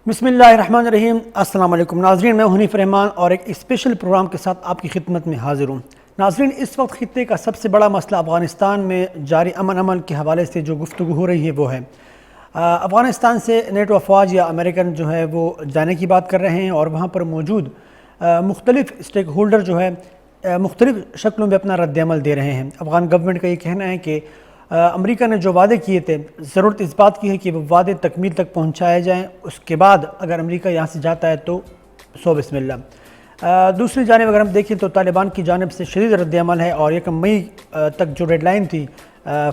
بسم اللہ الرحمن الرحیم۔ السلام علیکم ناظرین، میں حنیف رحمان اور ایک اسپیشل پروگرام کے ساتھ آپ کی خدمت میں حاضر ہوں۔ ناظرین، اس وقت خطے کا سب سے بڑا مسئلہ افغانستان میں جاری امن کے حوالے سے جو گفتگو ہو رہی ہے وہ ہے افغانستان سے نیٹو افواج یا امریکن جو ہے وہ جانے کی بات کر رہے ہیں، اور وہاں پر موجود مختلف اسٹیک ہولڈر جو ہے مختلف شکلوں میں اپنا رد عمل دے رہے ہیں۔ افغان گورنمنٹ کا یہ کہنا ہے کہ امریکہ نے جو وعدے کیے تھے، ضرورت اس بات کی ہے کہ وہ وعدے تکمیل تک پہنچائے جائیں، اس کے بعد اگر امریکہ یہاں سے جاتا ہے تو بسم اللہ۔ دوسری جانب اگر ہم دیکھیں تو طالبان کی جانب سے شدید رد عمل ہے، اور 1 مئی تک جو ڈیڈ لائن تھی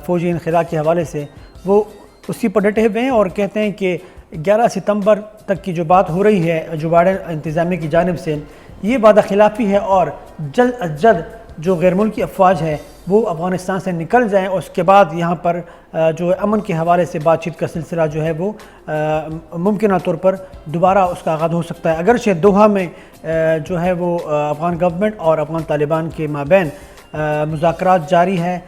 فوجی انخلاء کے حوالے سے وہ اسی پر ڈٹے ہوئے ہیں، اور کہتے ہیں کہ 11 ستمبر تک کی جو بات ہو رہی ہے جو بائیڈن انتظامیہ کی جانب سے، یہ وعدہ خلافی ہے، اور جلد از جلد جو غیر ملکی افواج ہے وہ افغانستان سے نکل جائیں، اور اس کے بعد یہاں پر جو امن کے حوالے سے بات چیت کا سلسلہ جو ہے وہ ممکنہ طور پر دوبارہ اس کا آغاز ہو سکتا ہے۔ اگرچہ دوحہ میں جو ہے وہ افغان گورنمنٹ اور افغان طالبان کے مابین مذاکرات جاری ہے،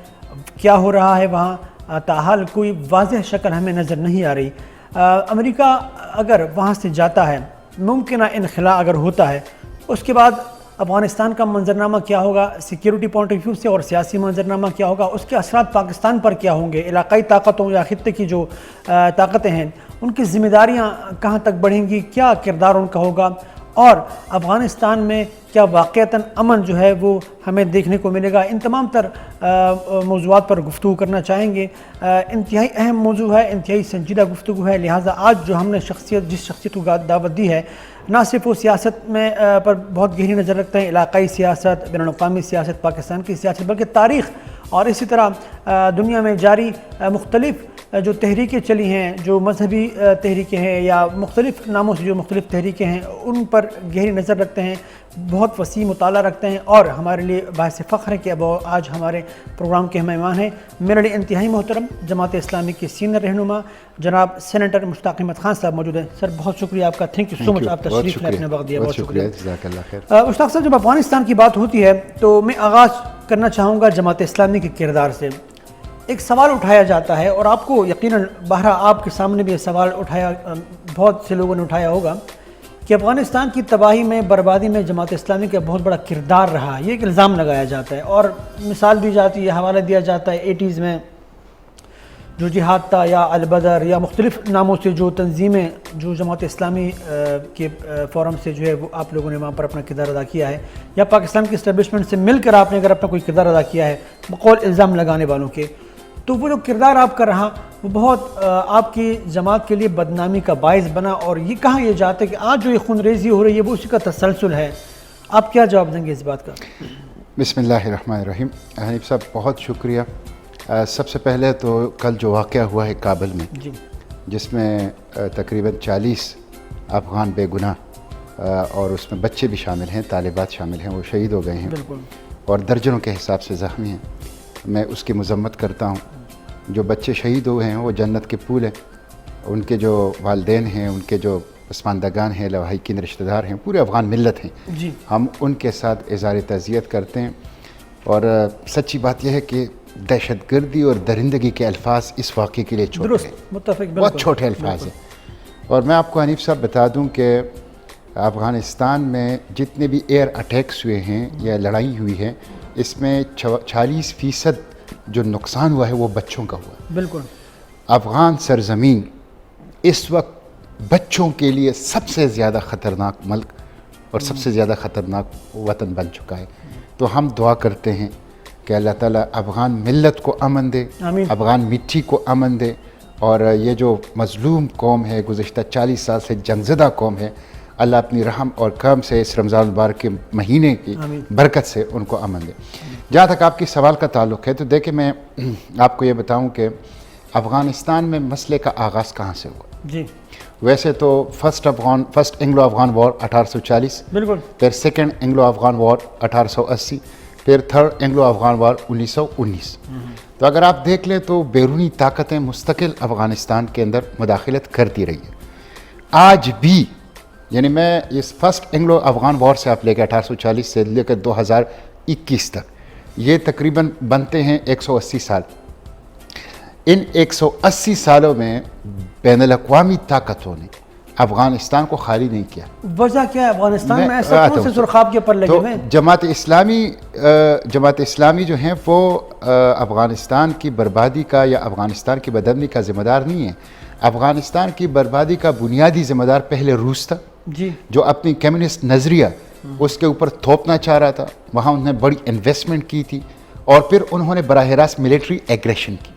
کیا ہو رہا ہے وہاں تاحال کوئی واضح شکل ہمیں نظر نہیں آ رہی۔ امریکہ اگر وہاں سے جاتا ہے، ممکنہ انخلاء اگر ہوتا ہے، اس کے بعد افغانستان کا منظرنامہ کیا ہوگا سیکیورٹی پوائنٹ آف ویو سے، اور سیاسی منظرنامہ کیا ہوگا، اس کے اثرات پاکستان پر کیا ہوں گے، علاقائی طاقتوں یا خطے کی جو طاقتیں ہیں ان کی ذمہ داریاں کہاں تک بڑھیں گی، کیا کردار ان کا ہوگا، اور افغانستان میں کیا واقعتاً امن جو ہے وہ ہمیں دیکھنے کو ملے گا۔ ان تمام تر موضوعات پر گفتگو کرنا چاہیں گے۔ انتہائی اہم موضوع ہے، انتہائی سنجیدہ گفتگو ہے، لہٰذا آج جو ہم نے جس شخصیت کو دعوت دی ہے، نہ صرف وہ سیاست میں پر بہت گہری نظر رکھتے ہیں، علاقائی سیاست، بین الاقوامی سیاست، پاکستان کی سیاست، بلکہ تاریخ اور اسی طرح دنیا میں جاری مختلف جو تحریکیں چلی ہیں، جو مذہبی تحریکیں ہیں یا مختلف ناموں سے جو مختلف تحریکیں ہیں، ان پر گہری نظر رکھتے ہیں، بہت وسیع مطالعہ رکھتے ہیں، اور ہمارے لیے باعث فخر ہے کہ اب آج ہمارے پروگرام کے مہمان ہیں میرے لیے انتہائی محترم جماعت اسلامی کے سینئر رہنما جناب سینیٹر مشتاق احمد خان صاحب موجود ہیں۔ سر بہت شکریہ آپ کا، تھینک یو سو مچ، آپ تشریف لے، اپنے وقت دیا، بہت شکریہ، جزاک اللہ خیر۔ مشتاق صاحب، جب افغانستان کی بات ہوتی ہے تو میں آغاز کرنا چاہوں گا جماعت اسلامی کے کردار سے۔ ایک سوال اٹھایا جاتا ہے، اور آپ کو یقیناً بہرحال آپ کے سامنے بھی یہ سوال اٹھایا، بہت سے لوگوں نے اٹھایا ہوگا، کہ افغانستان کی تباہی میں، بربادی میں جماعت اسلامی کا بہت بڑا کردار رہا۔ یہ ایک الزام لگایا جاتا ہے، اور مثال دی جاتی ہے، حوالہ دیا جاتا ہے 80s میں جو جہاد تھا، یا البدر، یا مختلف ناموں سے جو تنظیمیں جو جماعت اسلامی کے فورم سے جو ہے وہ آپ لوگوں نے وہاں پر اپنا کردار ادا کیا ہے، یا پاکستان کی اسٹیبلشمنٹ سے مل کر آپ نے اگر اپنا کوئی کردار ادا کیا ہے بقول الزام لگانے والوں کے، تو وہ جو کردار آپ کا رہا وہ بہت آپ کی جماعت کے لیے بدنامی کا باعث بنا، اور یہ کہا یہ جاتا ہے کہ آج جو یہ خون ریزی ہو رہی ہے وہ اسی کا تسلسل ہے۔ آپ کیا جواب دیں گے اس بات کا؟ بسم اللہ الرحمن الرحیم۔ حنیف صاحب بہت شکریہ۔ سب سے پہلے تو کل جو واقعہ ہوا ہے کابل میں، جس میں تقریباً 40 افغان بے گناہ اور اس میں بچے بھی شامل ہیں، طالبات شامل ہیں، وہ شہید ہو گئے ہیں، اور درجنوں کے حساب سے زخمی ہیں۔ میں اس کی مذمت کرتا ہوں۔ جو بچے شہید ہوئے ہیں وہ جنت کے پھول ہیں، ان کے جو والدین ہیں، ان کے جو پسماندگان ہیں، لواحقین رشتہ دار ہیں، پورے افغان ملت ہیں، ہم ان کے ساتھ اظہار تعزیت کرتے ہیں۔ اور سچی بات یہ ہے کہ دہشت گردی اور درندگی کے الفاظ اس واقعے کے لیے چھوٹے ہیں، بہت چھوٹے الفاظ ہیں۔ اور میں آپ کو حنیف صاحب بتا دوں کہ افغانستان میں جتنے بھی ایئر اٹیکس ہوئے ہیں یا لڑائی ہوئی ہے، اس میں 46% جو نقصان ہوا ہے وہ بچوں کا ہوا۔ بالکل، افغان سرزمین اس وقت بچوں کے لیے سب سے زیادہ خطرناک ملک اور سب سے زیادہ خطرناک وطن بن چکا ہے۔ تو ہم دعا کرتے ہیں کہ اللہ تعالیٰ افغان ملت کو امن دے، افغان مٹی کو امن دے، اور یہ جو مظلوم قوم ہے، گزشتہ 40 سال سے جنگزدہ قوم ہے، اللہ اپنی رحم اور کرم سے اس رمضان المبارک کے مہینے کی برکت سے ان کو امن دے۔ جہاں تک آپ کی سوال کا تعلق ہے تو دیکھیں، میں آپ کو یہ بتاؤں کہ افغانستان میں مسئلے کا آغاز کہاں سے ہوا۔ ویسے تو فرسٹ انگلو افغان وار 1840، بالکل، پھر سیکنڈ انگلو افغان وار 1880، پھر تھرڈ انگلو افغان وار 1919۔ تو اگر آپ دیکھ لیں تو بیرونی طاقتیں مستقل افغانستان کے اندر مداخلت کرتی رہی ہیں۔ آج بھی، یعنی میں اس فرسٹ انگلو افغان وار سے آپ لے کے 1840 سے لے کر 2021 تک، یہ تقریباً بنتے ہیں 180 سال۔ ان 180 سالوں میں بین الاقوامی طاقتوں نے افغانستان کو خالی نہیں کیا. وجہ کیا ہے افغانستان میں ایسا آتا کون سے ہوں. سرخاب کے پر لگے تو ہوئے ہیں؟ جماعت اسلامی جو ہیں وہ افغانستان کی بربادی کا یا افغانستان کی بدامنی کا ذمہ دار نہیں ہے. افغانستان کی بربادی کا بنیادی ذمہ دار پہلے روس تھا جی جو اپنی کمیونسٹ نظریہ اس کے اوپر تھوپنا چاہ رہا تھا. وہاں انہوں نے بڑی انویسٹمنٹ کی تھی اور پھر انہوں نے براہ راست ملٹری ایگریشن کی.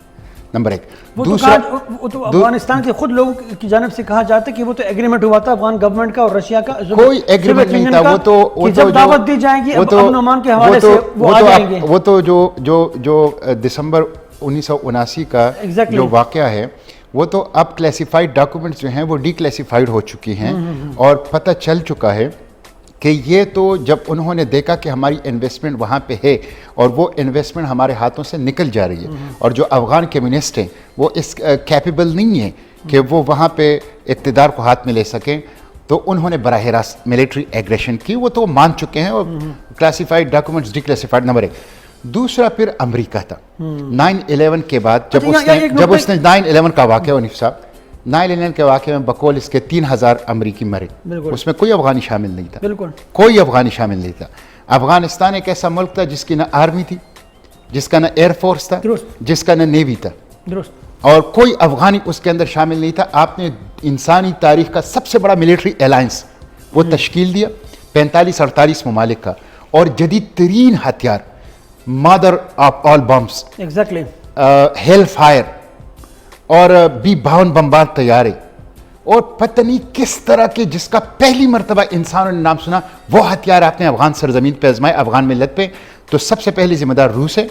نمبر ایک. وہ تو افغانستان کے خود لوگوں کی جانب سے کہا جاتا ہے کہ وہ تو ایگریمنٹ ہوا تھا افغان گورنمنٹ کا اور رشیا کا. کوئی ایگریمنٹ نہیں تھا. وہ تو جب دعوت دی جائے گی امن و امان کے حوالے سے وہ آ جائیں گے. وہ تو جو دسمبر 1979 کا جو واقعہ ہے وہ تو اب کلیسیفائڈ ڈاکومنٹس جو ہیں وہ ڈی کلیسیفائڈ ہو چکی ہیں اور پتہ چل چکا ہے کہ یہ تو جب انہوں نے دیکھا کہ ہماری انویسٹمنٹ وہاں پہ ہے اور وہ انویسٹمنٹ ہمارے ہاتھوں سے نکل جا رہی ہے اور جو افغان کمیونسٹ ہیں وہ اس کیپیبل نہیں ہیں کہ وہ وہاں پہ اقتدار کو ہاتھ میں لے سکیں تو انہوں نے براہ راست ملٹری ایگریشن کی. وہ تو مان چکے ہیں اور classified documents D classified. Number ایک. دوسرا پھر امریکہ تھا 9/11 کے بعد جب اس نے 9/11 کا واقعہ ونیف صاحب 9/11 کے واقعے میں بقول اس کے 3000 امریکی مرے. اس میں کوئی افغانی شامل نہیں تھا. بالکل کوئی افغانی شامل نہیں تھا. افغانستان ایک ایسا ملک تھا جس کی نہ آرمی تھی, جس کا نہ ایئر فورس تھا, جس کا نہ نیوی تھا, اور کوئی افغانی اس کے اندر شامل نہیں تھا. آپ نے انسانی تاریخ کا سب سے بڑا ملٹری الائنس وہ تشکیل دیا 45-48 ممالک کا, اور جدید ترین ہتھیار مادر of all bumps hell fire اور B-52 بمبار طیارے اور پتہ نہیں کس طرح کے جس کا پہلی مرتبہ انسانوں نے نام سنا, وہ ہتھیار آپ نے افغان سرزمین پہ آزمائے, افغان ملت پہ. تو سب سے پہلے ذمہ دار روس ہے,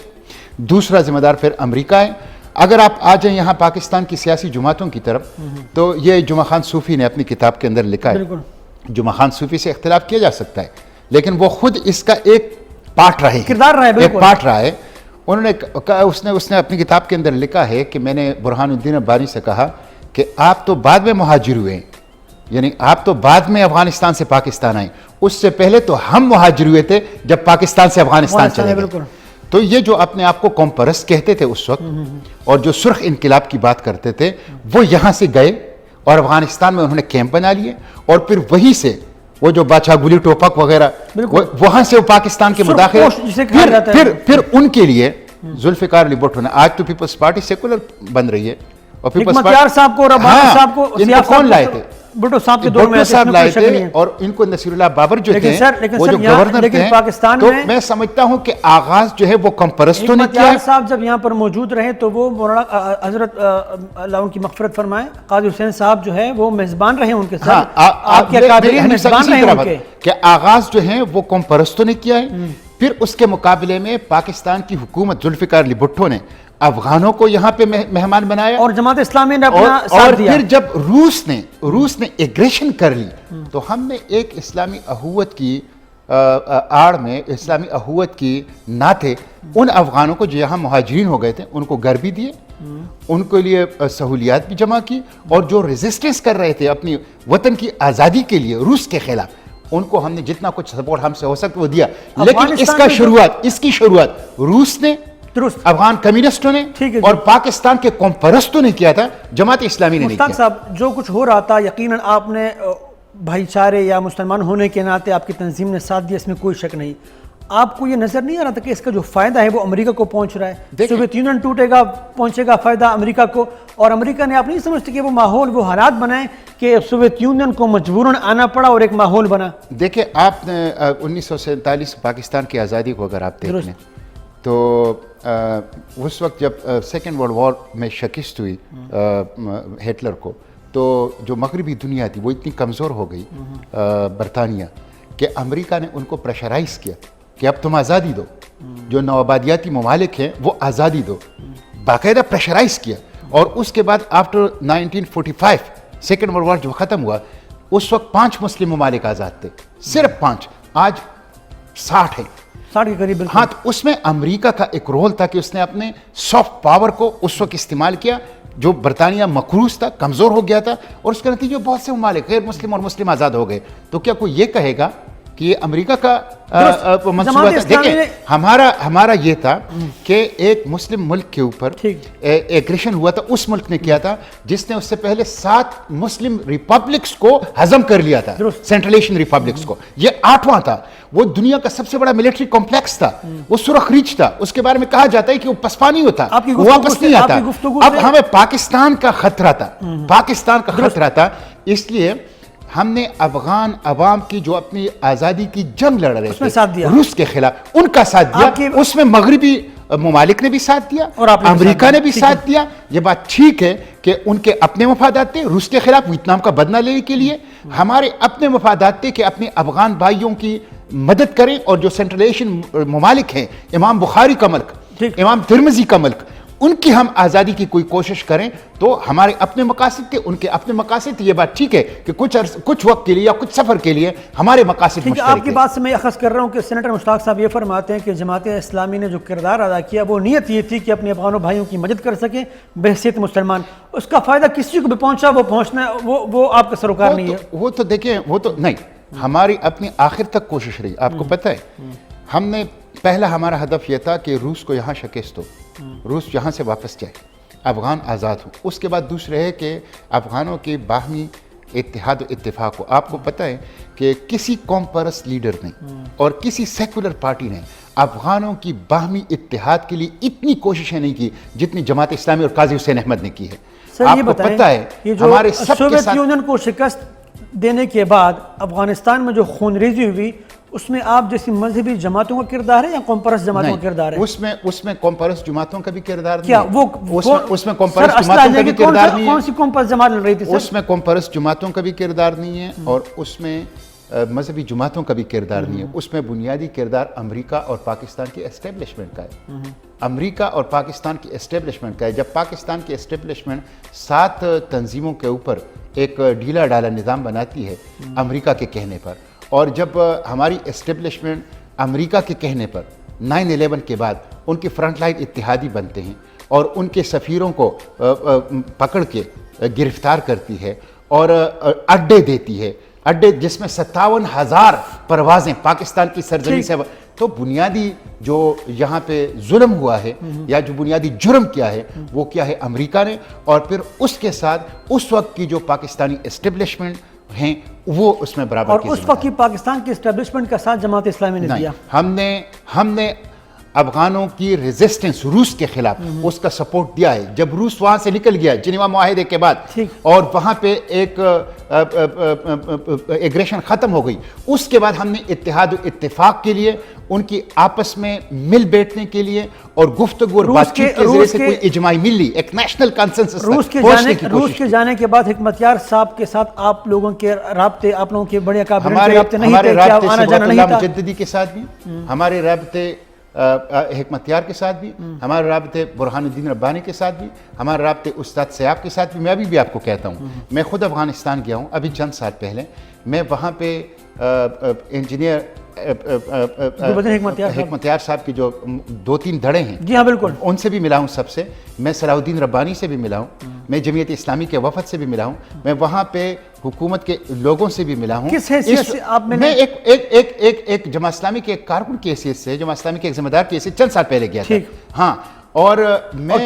دوسرا ذمہ دار پھر امریکہ ہے. اگر آپ آ جائیں یہاں پاکستان کی سیاسی جماعتوں کی طرف تو یہ جمعہ خان صوفی نے اپنی کتاب کے اندر لکھا ہے. جمعہ خان صوفی سے اختلاف کیا جا سکتا ہے لیکن وہ خود اس کا ایک پارٹ رہے, ایک پارٹ رہا ہے. اس نے اپنی کتاب کے اندر لکھا ہے کہ میں نے برہان الدین ربانی سے کہا کہ آپ تو بعد میں مہاجر ہوئے ہیں, یعنی آپ تو بعد میں افغانستان سے پاکستان آئے, اس سے پہلے تو ہم مہاجر ہوئے تھے جب پاکستان سے افغانستان چلے گئے. تو یہ جو اپنے آپ کو قوم پرست کہتے تھے اس وقت اور جو سرخ انقلاب کی بات کرتے تھے وہ یہاں سے گئے اور افغانستان میں انہوں نے کیمپ بنا لیے اور پھر وہیں سے وہ جو بادشاہ گلی ٹوپک وغیرہ وہاں سے وہ پاکستان کے مداخلت پھر ان کے لیے ذوالفقار علی بھٹو نے, آج تو پیپلز پارٹی سیکولر بن رہی ہے اور پیپلز پارٹی صاحب کو ربانی صاحب کو ان کو کون لائے تھے؟ بھٹو صاحب کے دور میں صاحب لائے تھے اور ان کو نصیر اللہ بابر جو تھے وہ جو گورنر تھے. تو میں سمجھتا ہوں کہ آغاز جو ہے وہ کم پرستوں نے کیا. صاحب جب یہاں پر موجود رہے تو وہ مولانا حضرت اللہ ان کی مغفرت فرمائے قاضی حسین صاحب جو ہے وہ میزبان رہے ان کے ساتھ, آپ کے اکابرین میزبان رہے ان کے, کہ آغاز جو ہے وہ قوم پرستوں نے کیا ہے. پھر اس کے مقابلے میں پاکستان کی حکومت ذوالفقار علی بھٹو نے افغانوں کو یہاں پہ مہمان بنایا اور جماعت اسلامی نے اپنا ساتھ دیا. اور پھر جب روس نے ایگریشن کر لی تو ہم نے ایک اسلامی اخوت کی آڑ میں, اسلامی اخوت کی ناطے ان افغانوں کو جو یہاں مہاجرین ہو گئے تھے ان کو گھر بھی دیے, ان کے لیے سہولیات بھی جمع کی, اور جو ریزسٹنس کر رہے تھے اپنی وطن کی آزادی کے لیے روس کے خلاف, ان کو ہم نے جتنا کچھ سپورٹ ہم سے ہو سکتا وہ دیا. لیکن اس کی شروعات روس نے, افغان کمیونسٹوں نے اور پاکستان کے قوم پرستوں نے کیا تھا, جماعت اسلامی نے نہیں کیا. مشتاق صاحب جو کچھ ہو رہا تھا یقیناً آپ نے بھائی چارے یا مسلمان ہونے کے ناطے آپ کی تنظیم نے ساتھ دیا, اس میں کوئی شک نہیں. آپ کو یہ نظر نہیں آ رہا تھا کہ اس کا جو فائدہ ہے وہ امریکہ کو پہنچ رہا ہے؟ سوویت یونین ٹوٹے گا, پہنچے گا فائدہ امریکہ کو, اور امریکہ نے آپ نہیں سمجھتے کہ وہ ماحول وہ حالات بنائیں کہ سوویت یونین کو مجبوراً آنا پڑا اور ایک ماحول بنا. دیکھیں آپ نے 1947 پاکستان کی آزادی کو اگر آپ دیکھ لیں تو اس وقت جب سیکنڈ ورلڈ وار میں شکست ہوئی ہٹلر کو, تو جو مغربی دنیا تھی وہ اتنی کمزور ہو گئی برطانیہ کہ امریکہ نے ان کو پریشرائز کیا کہ اب تم آزادی دو, جو نوآبادیاتی ممالک ہیں وہ آزادی دو, باقاعدہ پریشرائز کیا. اور اس کے بعد آفٹر 1945 سیکنڈ ورلڈ وار جو ختم ہوا اس وقت 5 مسلم ممالک آزاد تھے, صرف 5, آج 60 ہیں, 60 کے قریب. ہاں, تو اس میں امریکہ کا ایک رول تھا کہ اس نے اپنے سافٹ پاور کو اس وقت استعمال کیا جو برطانیہ مقروض تھا, کمزور ہو گیا تھا, اور اس کے نتیجے بہت سے ممالک غیر مسلم اور مسلم آزاد ہو گئے. تو کیا کوئی یہ کہے گا کہ یہ امریکہ کا منصوبہ تھا. دیکھیں ہمارا یہ تھا کہ ایک مسلم ملک کے اوپر ایگریشن ہوا تھا, اس ملک نے کیا تھا جس نے اس سے پہلے 7 مسلم ریپبلکس کو ہضم کر لیا تھا, سینٹرل ایشین ریپبلکس کو. یہ 8واں تھا. وہ دنیا کا سب سے بڑا ملٹری کمپلیکس تھا, وہ سرخ ریچ تھا. اس کے بارے میں کہا جاتا ہے کہ وہ پسپانی ہوتا, وہ واپس نہیں آتا. اب ہمیں پاکستان کا خطرہ تھا, پاکستان کا خطرہ تھا. اس لیے ہم نے افغان عوام کی جو اپنی آزادی کی جنگ لڑ رہے تھے روس کے خلاف, ان کا ساتھ دیا. اس میں مغربی ممالک نے بھی ساتھ دیا اور امریکہ نے بھی ساتھ دیا. یہ بات ٹھیک ہے کہ ان کے اپنے مفادات تھے روس کے خلاف ویتنام کا بدلہ لینے کے لیے, ہمارے اپنے مفادات تھے کہ اپنے افغان بھائیوں کی مدد کریں. اور جو سینٹرل ایشین ممالک ہیں, امام بخاری کا ملک, امام ترمذی کا ملک, ان کی ہم آزادی کی کوئی کوشش کریں تو ہمارے اپنے مقاصد تھے, ان کے اپنے مقاصد تھے. یہ بات ٹھیک ہے کہ کچھ وقت کے لیے یا کچھ سفر کے لیے ہمارے مقاصد مشترک ہیں. آپ کی بات سے میں اخذ کر رہا ہوں کہ سینیٹر مشتاق صاحب یہ فرماتے ہیں کہ جماعت اسلامی نے جو کردار ادا کیا وہ نیت یہ تھی کہ اپنے افغانوں بھائیوں کی مدد کر سکیں بحیثیت مسلمان. اس کا فائدہ کسی کو بھی پہنچا, وہ پہنچنا وہ آپ کا سروکار نہیں ہے. وہ تو دیکھیں, وہ تو نہیں, ہماری اپنی آخر تک کوشش رہی. آپ کو پتہ ہے ہم نے پہلا ہمارا ہدف یہ تھا کہ روس کو یہاں شکست ہو, روس یہاں سے واپس جائے, افغان آزاد ہو. اس کے بعد دوسرے ہے کہ افغانوں کے باہمی اتحاد و اتفاق ہو. آپ کو پتہ ہے کہ کسی قوم پرست لیڈر نے اور کسی سیکولر پارٹی نے افغانوں کی باہمی اتحاد کے لیے اتنی کوششیں نہیں کی جتنی جماعت اسلامی اور قاضی حسین احمد نے کی ہے. آپ کو پتہ ہے ہمارے سب کے ساتھ یونین کو شکست دینے کے بعد افغانستان میں جو خون ریزی ہوئی, اس میں آپ جیسی مذہبی جماعتوں کا کردار ہے یا قوم پرست جماعتوں کا کردار ہے؟ اس میں قوم پرست جماعتوں کا بھی کردار نہیں کیا اس میں قوم پرست جماعتوں کا بھی کردار نہیں ہے. کون سی قوم پرست جماعت لڑ رہی تھی؟ اس میں قوم پرست جماعتوں کا بھی کردار نہیں ہے اور اس میں مذہبی جماعتوں کا بھی کردار نہیں ہے. اس میں بنیادی کردار امریکہ اور پاکستان کی اسٹیبلشمنٹ کا ہے. امریکہ اور پاکستان کی اسٹیبلشمنٹ کا ہے. جب پاکستان کی اسٹیبلشمنٹ 7 تنظیموں کے اوپر ایک ڈھیلا ڈالا نظام بناتی ہے امریکہ کے کہنے پر, اور جب ہماری اسٹیبلشمنٹ امریکہ کے کہنے پر 9/11 کے بعد ان کے فرنٹ لائن اتحادی بنتے ہیں اور ان کے سفیروں کو پکڑ کے گرفتار کرتی ہے اور اڈے دیتی ہے, اڈے جس میں 57,000 پروازیں پاکستان کی سرزمین سے, تو بنیادی جو یہاں پہ ظلم ہوا ہے یا جو بنیادی جرم کیا ہے وہ کیا ہے امریکہ نے. اور پھر اس کے ساتھ اس وقت کی جو پاکستانی اسٹیبلشمنٹ ہیں وہ اس میں برابر اور اس وقت کی پاکستان کی اسٹیبلشمنٹ کا ساتھ جماعت اسلامی نے دیا. ہم نے افغانوں کی ریزسٹنس روس کے خلاف اس کا سپورٹ دیا ہے. جب روس وہاں سے نکل گیا جنیوا معاہدے کے بعد اور وہاں پہ ایک ایگریشن ختم ہو گئی, اس کے بعد ہم نے اتحاد و اتفاق کے لیے, ان کی آپس میں مل بیٹھنے کے لیے اور گفتگو اور بات چیت کے ذریعے سے کوئی اجماعی ملی, ایک نیشنل کنسنسس روس کے جانے کے بعد حکمت یار صاحب کے ساتھ آپ لوگوں کے رابطے, آپ لوگوں کے بڑے اکابرین کے رابطے نہیں تھے, کیا آنا جانا نہیں تھا؟ مجددی کے ساتھ بھی ہمارے رابطے, حکمت یار کے ساتھ بھی ہمارے رابطے, برہان الدین ربانی کے ساتھ بھی ہمارے رابطے, استاد سیاب کے ساتھ بھی. میں ابھی بھی آپ کو کہتا ہوں, میں خود افغانستان گیا ہوں ابھی چند سال پہلے. میں وہاں پہ انجینئر حکمت یار صاحب کی جو 2-3 دھڑے ہیں, جی ہاں بالکل, ان سے بھی ملا ہوں سب سے. میں صلاح الدین ربانی سے بھی ملا ہوں, میں جمعیت اسلامی کے وفد سے بھی ملا ہوں, میں وہاں پہ حکومت کے لوگوں سے بھی ملا ہوں. کس حیثیت سے آپ میں ایک جماعت اسلامی کے ایک کارکن کی حیثیت سے, جماعت اسلامی کے ایک ذمہ دار کی حیثیت چند سال پہلے گیا تھا. ہاں, اور میں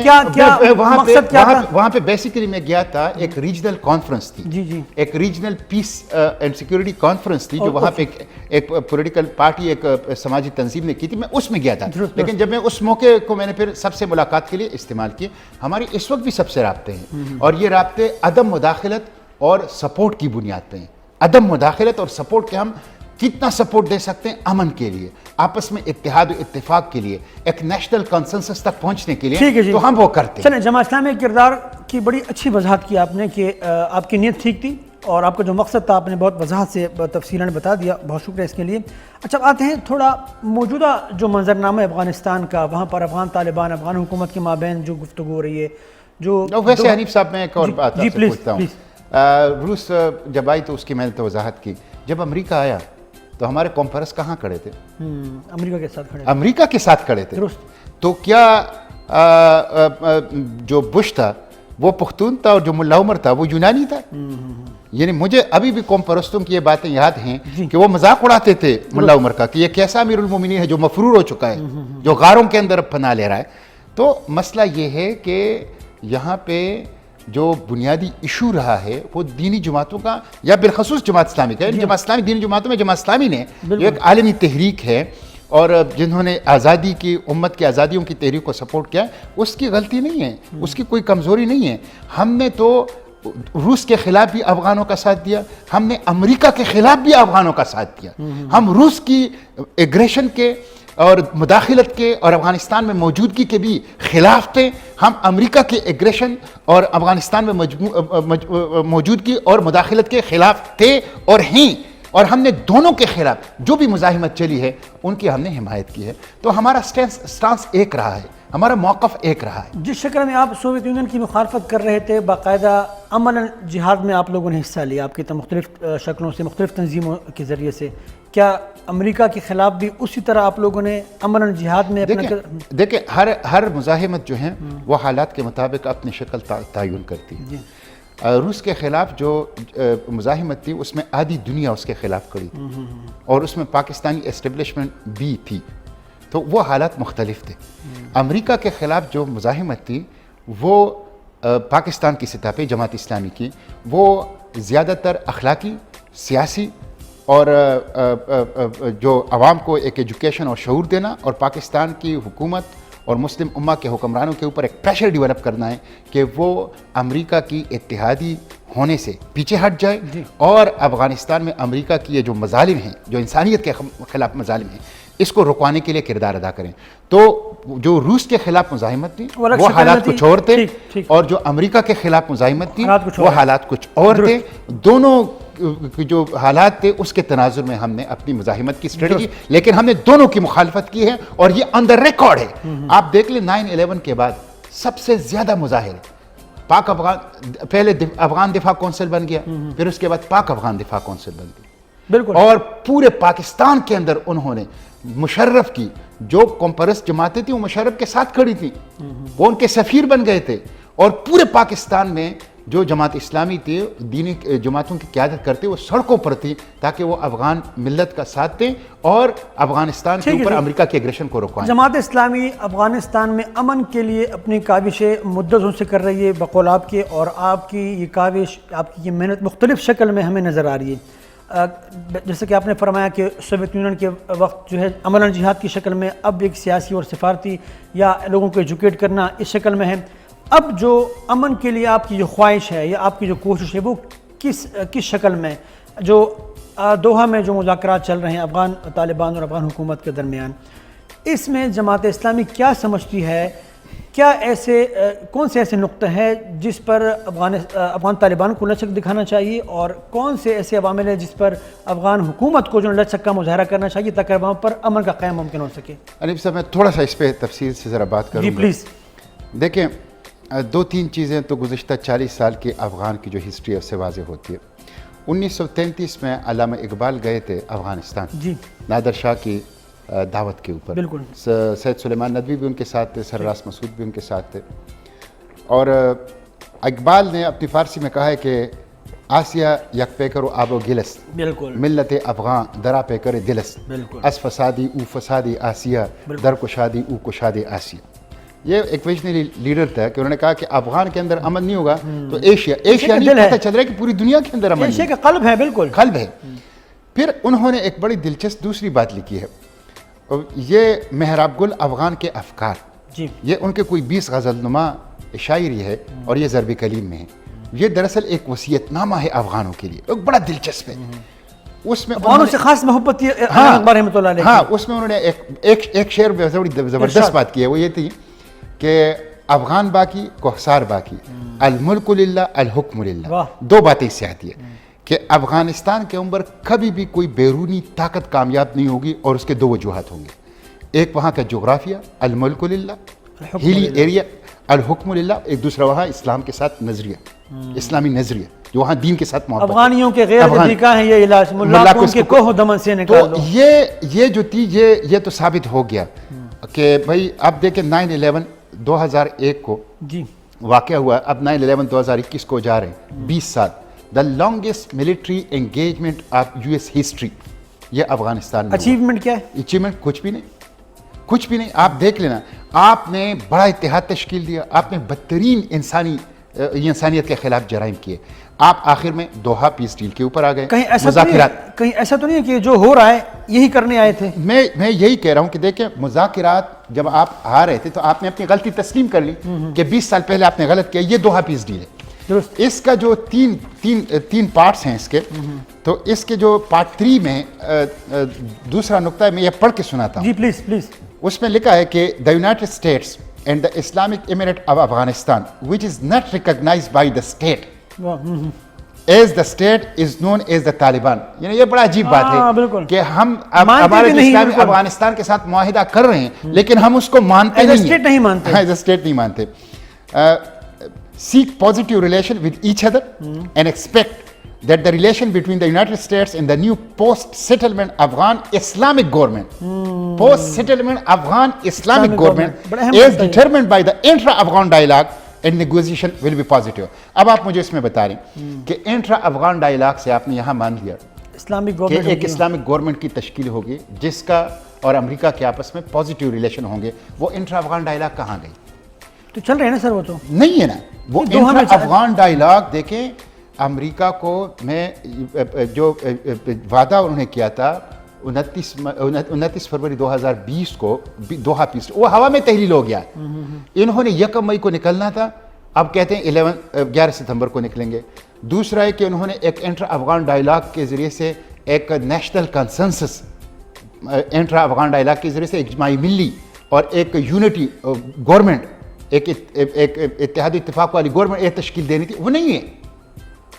وہاں پہ بیسیکلی میں گیا تھا, ایک ریجنل کانفرنس تھی, ایک regional piece and security conference تھی جو وہاں پہ ایک پولیٹیکل پارٹی, ایک سماجی تنظیم نے کی تھی. میں اس میں گیا تھا, لیکن جب میں اس موقع کو میں نے پھر سب سے ملاقات کے لیے استعمال کیے. ہماری اس وقت بھی سب سے رابطے ہیں اور یہ رابطے عدم مداخلت اور سپورٹ کی بنیاد پہ ہیں. عدم مداخلت اور سپورٹ کے ہم کتنا سپورٹ دے سکتے ہیں امن کے لیے, آپس میں اتحاد و اتفاق کے لیے, ایک نیشنل کنسنسس تک پہنچنے کے لیے, تو ہم وہ کرتے ہیں. چلیں, جماعت اسلامی کے کردار کی بڑی اچھی وضاحت کی آپ نے کہ آپ کی نیت ٹھیک تھی اور آپ کا جو مقصد تھا آپ نے بہت وضاحت سے تفصیلاً بتا دیا, بہت شکریہ اس کے لیے. اچھا, آتے ہیں تھوڑا موجودہ جو منظرنامہ افغانستان کا, وہاں پر افغان طالبان, افغان حکومت کے مابین جو گفتگو ہو رہی ہے, جو ویسے حنیف صاحب میں ایک اور بات آپ سے پوچھتا ہوں. روس جب آئی تو اس کی میں نے تو وضاحت کی. جب امریکہ آیا تو ہمارے قوم پرست کہاں کھڑے تھے؟ امریکہ کے ساتھ کھڑے تھے. تو کیا جو بش تھا وہ پختون تھا اور جو ملا عمر تھا وہ یونانی تھا؟ یعنی مجھے ابھی بھی قوم پرستوں کی یہ باتیں یاد ہیں کہ وہ مذاق اڑاتے تھے ملا عمر کا کہ یہ کیسا امیر المومنین ہے جو مفرور ہو چکا ہے، جو غاروں کے اندر پناہ لے رہا ہے۔ تو مسئلہ یہ ہے کہ یہاں پہ جو بنیادی ایشو رہا ہے وہ دینی جماعتوں کا یا بالخصوص جماعت اسلامی کا، جماعت اسلامی دینی جماعتوں میں جماعت اسلامی نے جو ایک عالمی تحریک ہے اور جنہوں نے آزادی کی امت کی آزادیوں کی تحریک کو سپورٹ کیا، اس کی غلطی نہیں ہے، اس کی کوئی کمزوری نہیں ہے۔ ہم نے تو روس کے خلاف بھی افغانوں کا ساتھ دیا، ہم نے امریکہ کے خلاف بھی افغانوں کا ساتھ دیا، ہم روس کی ایگریشن کے اور مداخلت کے اور افغانستان میں موجودگی کے بھی خلاف تھے، ہم امریکہ کے ایگریشن اور افغانستان میں موجودگی اور مداخلت کے خلاف تھے اور ہیں، اور ہم نے دونوں کے خلاف جو بھی مزاحمت چلی ہے ان کی ہم نے حمایت کی ہے۔ تو ہمارا سٹانس ایک رہا ہے، ہمارا موقف ایک رہا ہے۔ جس شکل میں آپ سوویت یونین کی مخالفت کر رہے تھے، باقاعدہ عملاً جہاد میں آپ لوگوں نے حصہ لیا، آپ کی مختلف شکلوں سے، مختلف تنظیموں کے ذریعے سے، کیا امریکہ کے خلاف بھی اسی طرح آپ لوگوں نے عملاً جہاد میں دیکھیں ہر مزاحمت جو ہے وہ حالات کے مطابق اپنی شکل تعین کرتی ہے۔ روس کے خلاف جو مزاحمت تھی اس میں آدھی دنیا اس کے خلاف کھڑی تھی اور اس میں پاکستانی اسٹیبلشمنٹ بھی تھی، تو وہ حالات مختلف تھے۔ امریکہ کے خلاف جو مزاحمت تھی وہ پاکستان کی سطح پہ جماعت اسلامی کی، وہ زیادہ تر اخلاقی، سیاسی اور جو عوام کو ایک ایجوکیشن اور شعور دینا اور پاکستان کی حکومت اور مسلم امہ کے حکمرانوں کے اوپر ایک پریشر ڈیولپ کرنا ہے کہ وہ امریکہ کی اتحادی ہونے سے پیچھے ہٹ جائے اور افغانستان میں امریکہ کی یہ جو مظالم ہیں، جو انسانیت کے خلاف مظالم ہیں، اس کو رکوانے کے لیے کردار ادا کریں۔ تو جو روس کے خلاف مزاحمت تھی وہ حالات کچھ اور تھے، اور جو امریکہ کے خلاف مزاحمت تھی وہ حالات کچھ اور تھے۔ دونوں جو حالات تھے اس کے تناظر میں ہم نے اپنی مزاحمت کی اسٹریٹجی، لیکن ہم نے دونوں کی مخالفت کی ہے اور یہ آن دا ریکارڈ ہے۔ آپ دیکھ لیں 9/11 کے بعد سب سے زیادہ مظاہرے پاک افغان، پہلے افغان دفاع کونسل بن گیا، پھر اس کے بعد پاک افغان دفاع کونسل بن گئی، بالکل، اور پورے پاکستان کے اندر انہوں نے مشرف کی جو کمپرس جماعتیں تھیں وہ مشرف کے ساتھ کھڑی تھیں، وہ ان کے سفیر بن گئے تھے، اور پورے پاکستان میں جو جماعت اسلامی تھی دینی جماعتوں کی قیادت کرتے وہ سڑکوں پر تھی تاکہ وہ افغان ملت کا ساتھ دیں اور افغانستان کے اوپر امریکہ کے ایگریشن کو روکوائیں۔ جماعت اسلامی افغانستان میں امن کے لیے اپنی کاوشیں مدتوں سے کر رہی ہے بقول آپ کے، اور آپ کی یہ کاوش، آپ کی یہ محنت مختلف شکل میں ہمیں نظر آ رہی ہے۔ جیسے کہ آپ نے فرمایا کہ سوویت یونین کے وقت جو ہے عملاً جہاد کی شکل میں، اب ایک سیاسی اور سفارتی یا لوگوں کو ایجوکیٹ کرنا اس شکل میں ہے۔ اب جو امن کے لیے آپ کی جو خواہش ہے یا آپ کی جو کوشش ہے وہ کس شکل میں، جو دوحہ میں جو مذاکرات چل رہے ہیں افغان طالبان اور افغان حکومت کے درمیان، اس میں جماعت اسلامی کیا سمجھتی ہے؟ کیا کون سے ایسے نقطے ہیں جس پر افغان طالبان کو لچک دکھانا چاہیے، اور کون سے ایسے عوامل ہیں جس پر افغان حکومت کو جو لچک کا مظاہرہ کرنا چاہیے تاکہ وہاں پر امن کا قیام ممکن ہو سکے؟ انیب صاحب میں تھوڑا سا اس پہ تفصیل سے ذرا بات کروں گا۔ جی پلیز۔ دیکھیں 2-3 چیزیں تو گزشتہ 40 سال کی افغان کی جو ہسٹری ہے اس سے واضح ہوتی ہے۔ 1933 میں علامہ اقبال گئے تھے افغانستان، جی، نادر شاہ کی دعوت کے اوپر، بالکل، سید سلیمان ندوی بھی ان کے ساتھ تھے، سر راس مسعود بھی ان کے ساتھ تھے، اور اقبال نے اپنی فارسی میں کہا ہے کہ آسیہ یک پیکر و آب و گلس، بالکل، ملت افغان درا پیکر دلس، بالکل، اس فسادی او فسادی آسیہ در کشادی او کشاد آسیہ۔ یہ ایک ویژنری لیڈر تھا کہ انہوں نے کہا کہ افغان کے اندر امن نہیں ہوگا تو ایشیا نہیں پتہ چل رہا ہے کہ پوری دنیا کے اندر امن، ایشیا کا قلب ہے، بالکل قلب ہے۔ پھر انہوں نے ایک بڑی دلچسپ دوسری بات لکھی ہے، یہ محراب گل افغان کے افکار، جی، یہ ان کے کوئی 20 غزل نما شاعری ہے اور یہ ضرب کلیم میں ہے۔ یہ دراصل ایک وصیت نامہ ہے افغانوں کے لیے، ایک بڑا دلچسپ ہے۔ اس میں افغانوں سے خاص محبت، رحمۃ اللہ علیہ، ہاں، اس میں انہوں نے ایک شعر بڑی زبردست بات کی ہے، وہ یہ تھی کہ افغان باقی کوہسار باقی، الملک للہ الحکم للہ۔ دو باتیں اس سے آتی ہے کہ افغانستان کے اندر کبھی بھی کوئی بیرونی طاقت کامیاب نہیں ہوگی، اور اس کے 2 وجوہات ہوں گے۔ ایک وہاں کا جغرافیہ الملک للہ، ہیلی ایریا، الحکم للہ، ایک دوسرا وہاں اسلام کے ساتھ نظریہ، اسلامی نظریہ جو وہاں دین کے ساتھ محبت، افغانیوں کے غیر طریقہ ہیں یہ علاج، ملا کو ان کے کوہ دمن سے نکال دو۔ یہ جو تھی یہ تو ثابت ہو گیا کہ بھائی اب دیکھیں 9/11 2001 کو جی واقعہ ہوا، اب 9/11 2021 کو جا رہے ہیں، 20 سال the longest military engagement of US history یہ افغانستان میں اچیومنٹ کیا ہے؟ اچیومنٹ کچھ بھی نہیں. آپ دیکھ لینا, آپ نے بڑا اتحاد تشکیل دیا, آپ نے بدترین انسانیت کے خلاف جرائم کیے, آپ آخر میں دوحہ پیس ڈیل کے اوپر آ گئے. کہیں ایسا تو نہیں ہے کہ جو ہو رہا ہے یہی کرنے آئے تھے؟ میں یہی کہہ رہا ہوں کہ دیکھیں مذاکرات جب آپ آ رہے تھے تو آپ نے اپنی غلطی تسلیم کر لی کہ 20 سال پہلے آپ نے غلط کیا, یہ دوحہ پیس ڈیل ہے. اس کا جو تین پارٹس ہیں اس کے, تو اس کے جو پارٹ 3 میں دوسرا نقطہ ہے, میں یہ پڑھ کے سناتا ہوں. جی پلیز. اس میں لکھا ہے کہ the United States and the Islamic Emirate of Afghanistan which is not recognized by the state as the state is known as the Taliban. یعنی یہ بڑا عجیب بات ہے کہ ہم ہمارے اسلامی افغانستان کے ساتھ معاہدہ کر رہے ہیں لیکن ہم اس کو مانتے نہیں ہیں, ایز اے اسٹیٹ نہیں مانتے. seek positive relation with each other and expect that the relation between the United States and the new post-settlement Afghan Islamic government, post-settlement Afghan Islamic government is determined by the intra-Afghan dialogue and negotiation will be positive. اب آپ مجھے اس میں بتا رہے ہیں کہ intra-Afghan dialogue سے آپ نے یہاں مان لیا کہ ایک اسلامک گورنمنٹ کی تشکیل ہوگی جس کا اور امریکہ کے آپس میں پازیٹیو ریلیشن ہوں گے. وہ انٹرا-Afghan dialogue کہاں گئی؟ تو چل رہے ہیں نا سر, وہ تو نہیں ہے نا. وہ انٹرا-Afghan dialogue دیکھیں, امریکہ کو میں جو وعدہ انہوں نے کیا تھا 29 فروری 2020 کو دوحہ پیس, وہ ہوا میں تحلیل ہو گیا. انہوں نے 1 مئی کو نکلنا تھا, اب کہتے ہیں 11 ستمبر کو نکلیں گے. دوسرا ہے کہ انہوں نے ایک انٹرا-Afghan dialogue کے ذریعے سے ایک نیشنل کنسنسس, انٹرا-Afghan dialogue کے ذریعے سے اجماعی ملی اور ایک یونٹی گورنمنٹ, ایک اتحادی اتفاق والی گورنمنٹ ایک تشکیل دینی تھی. وہ نہیں ہے.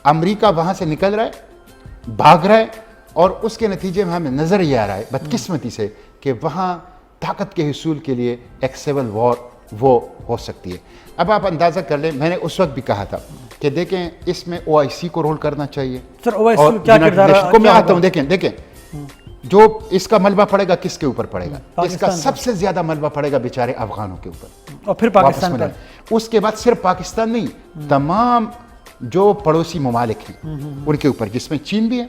امریکہ وہاں سے نکل رہا ہے, بھاگ رہا ہے, اور اس کے نتیجے میں ہمیں نظر یہ آ رہا ہے بدقسمتی سے کہ وہاں طاقت کے حصول کے لیے ایک سول وار وہ ہو سکتی ہے. اب آپ اندازہ کر لیں, میں نے اس وقت بھی کہا تھا کہ دیکھیں اس میں OIC کو رول کرنا چاہیے. سر OIC کیا کردار ہے؟ میں آتا ہوں. دیکھیں جو اس کا ملبہ پڑے گا کس کے اوپر پڑے گا؟ اس کا سب سے زیادہ ملبہ پڑے گا بیچارے افغانوں کے اوپر, اور پھر پاکستان پر. اس کے بعد صرف پاکستان نہیں, تمام جو پڑوسی ممالک ہیں ان کے اوپر, جس میں چین بھی ہے,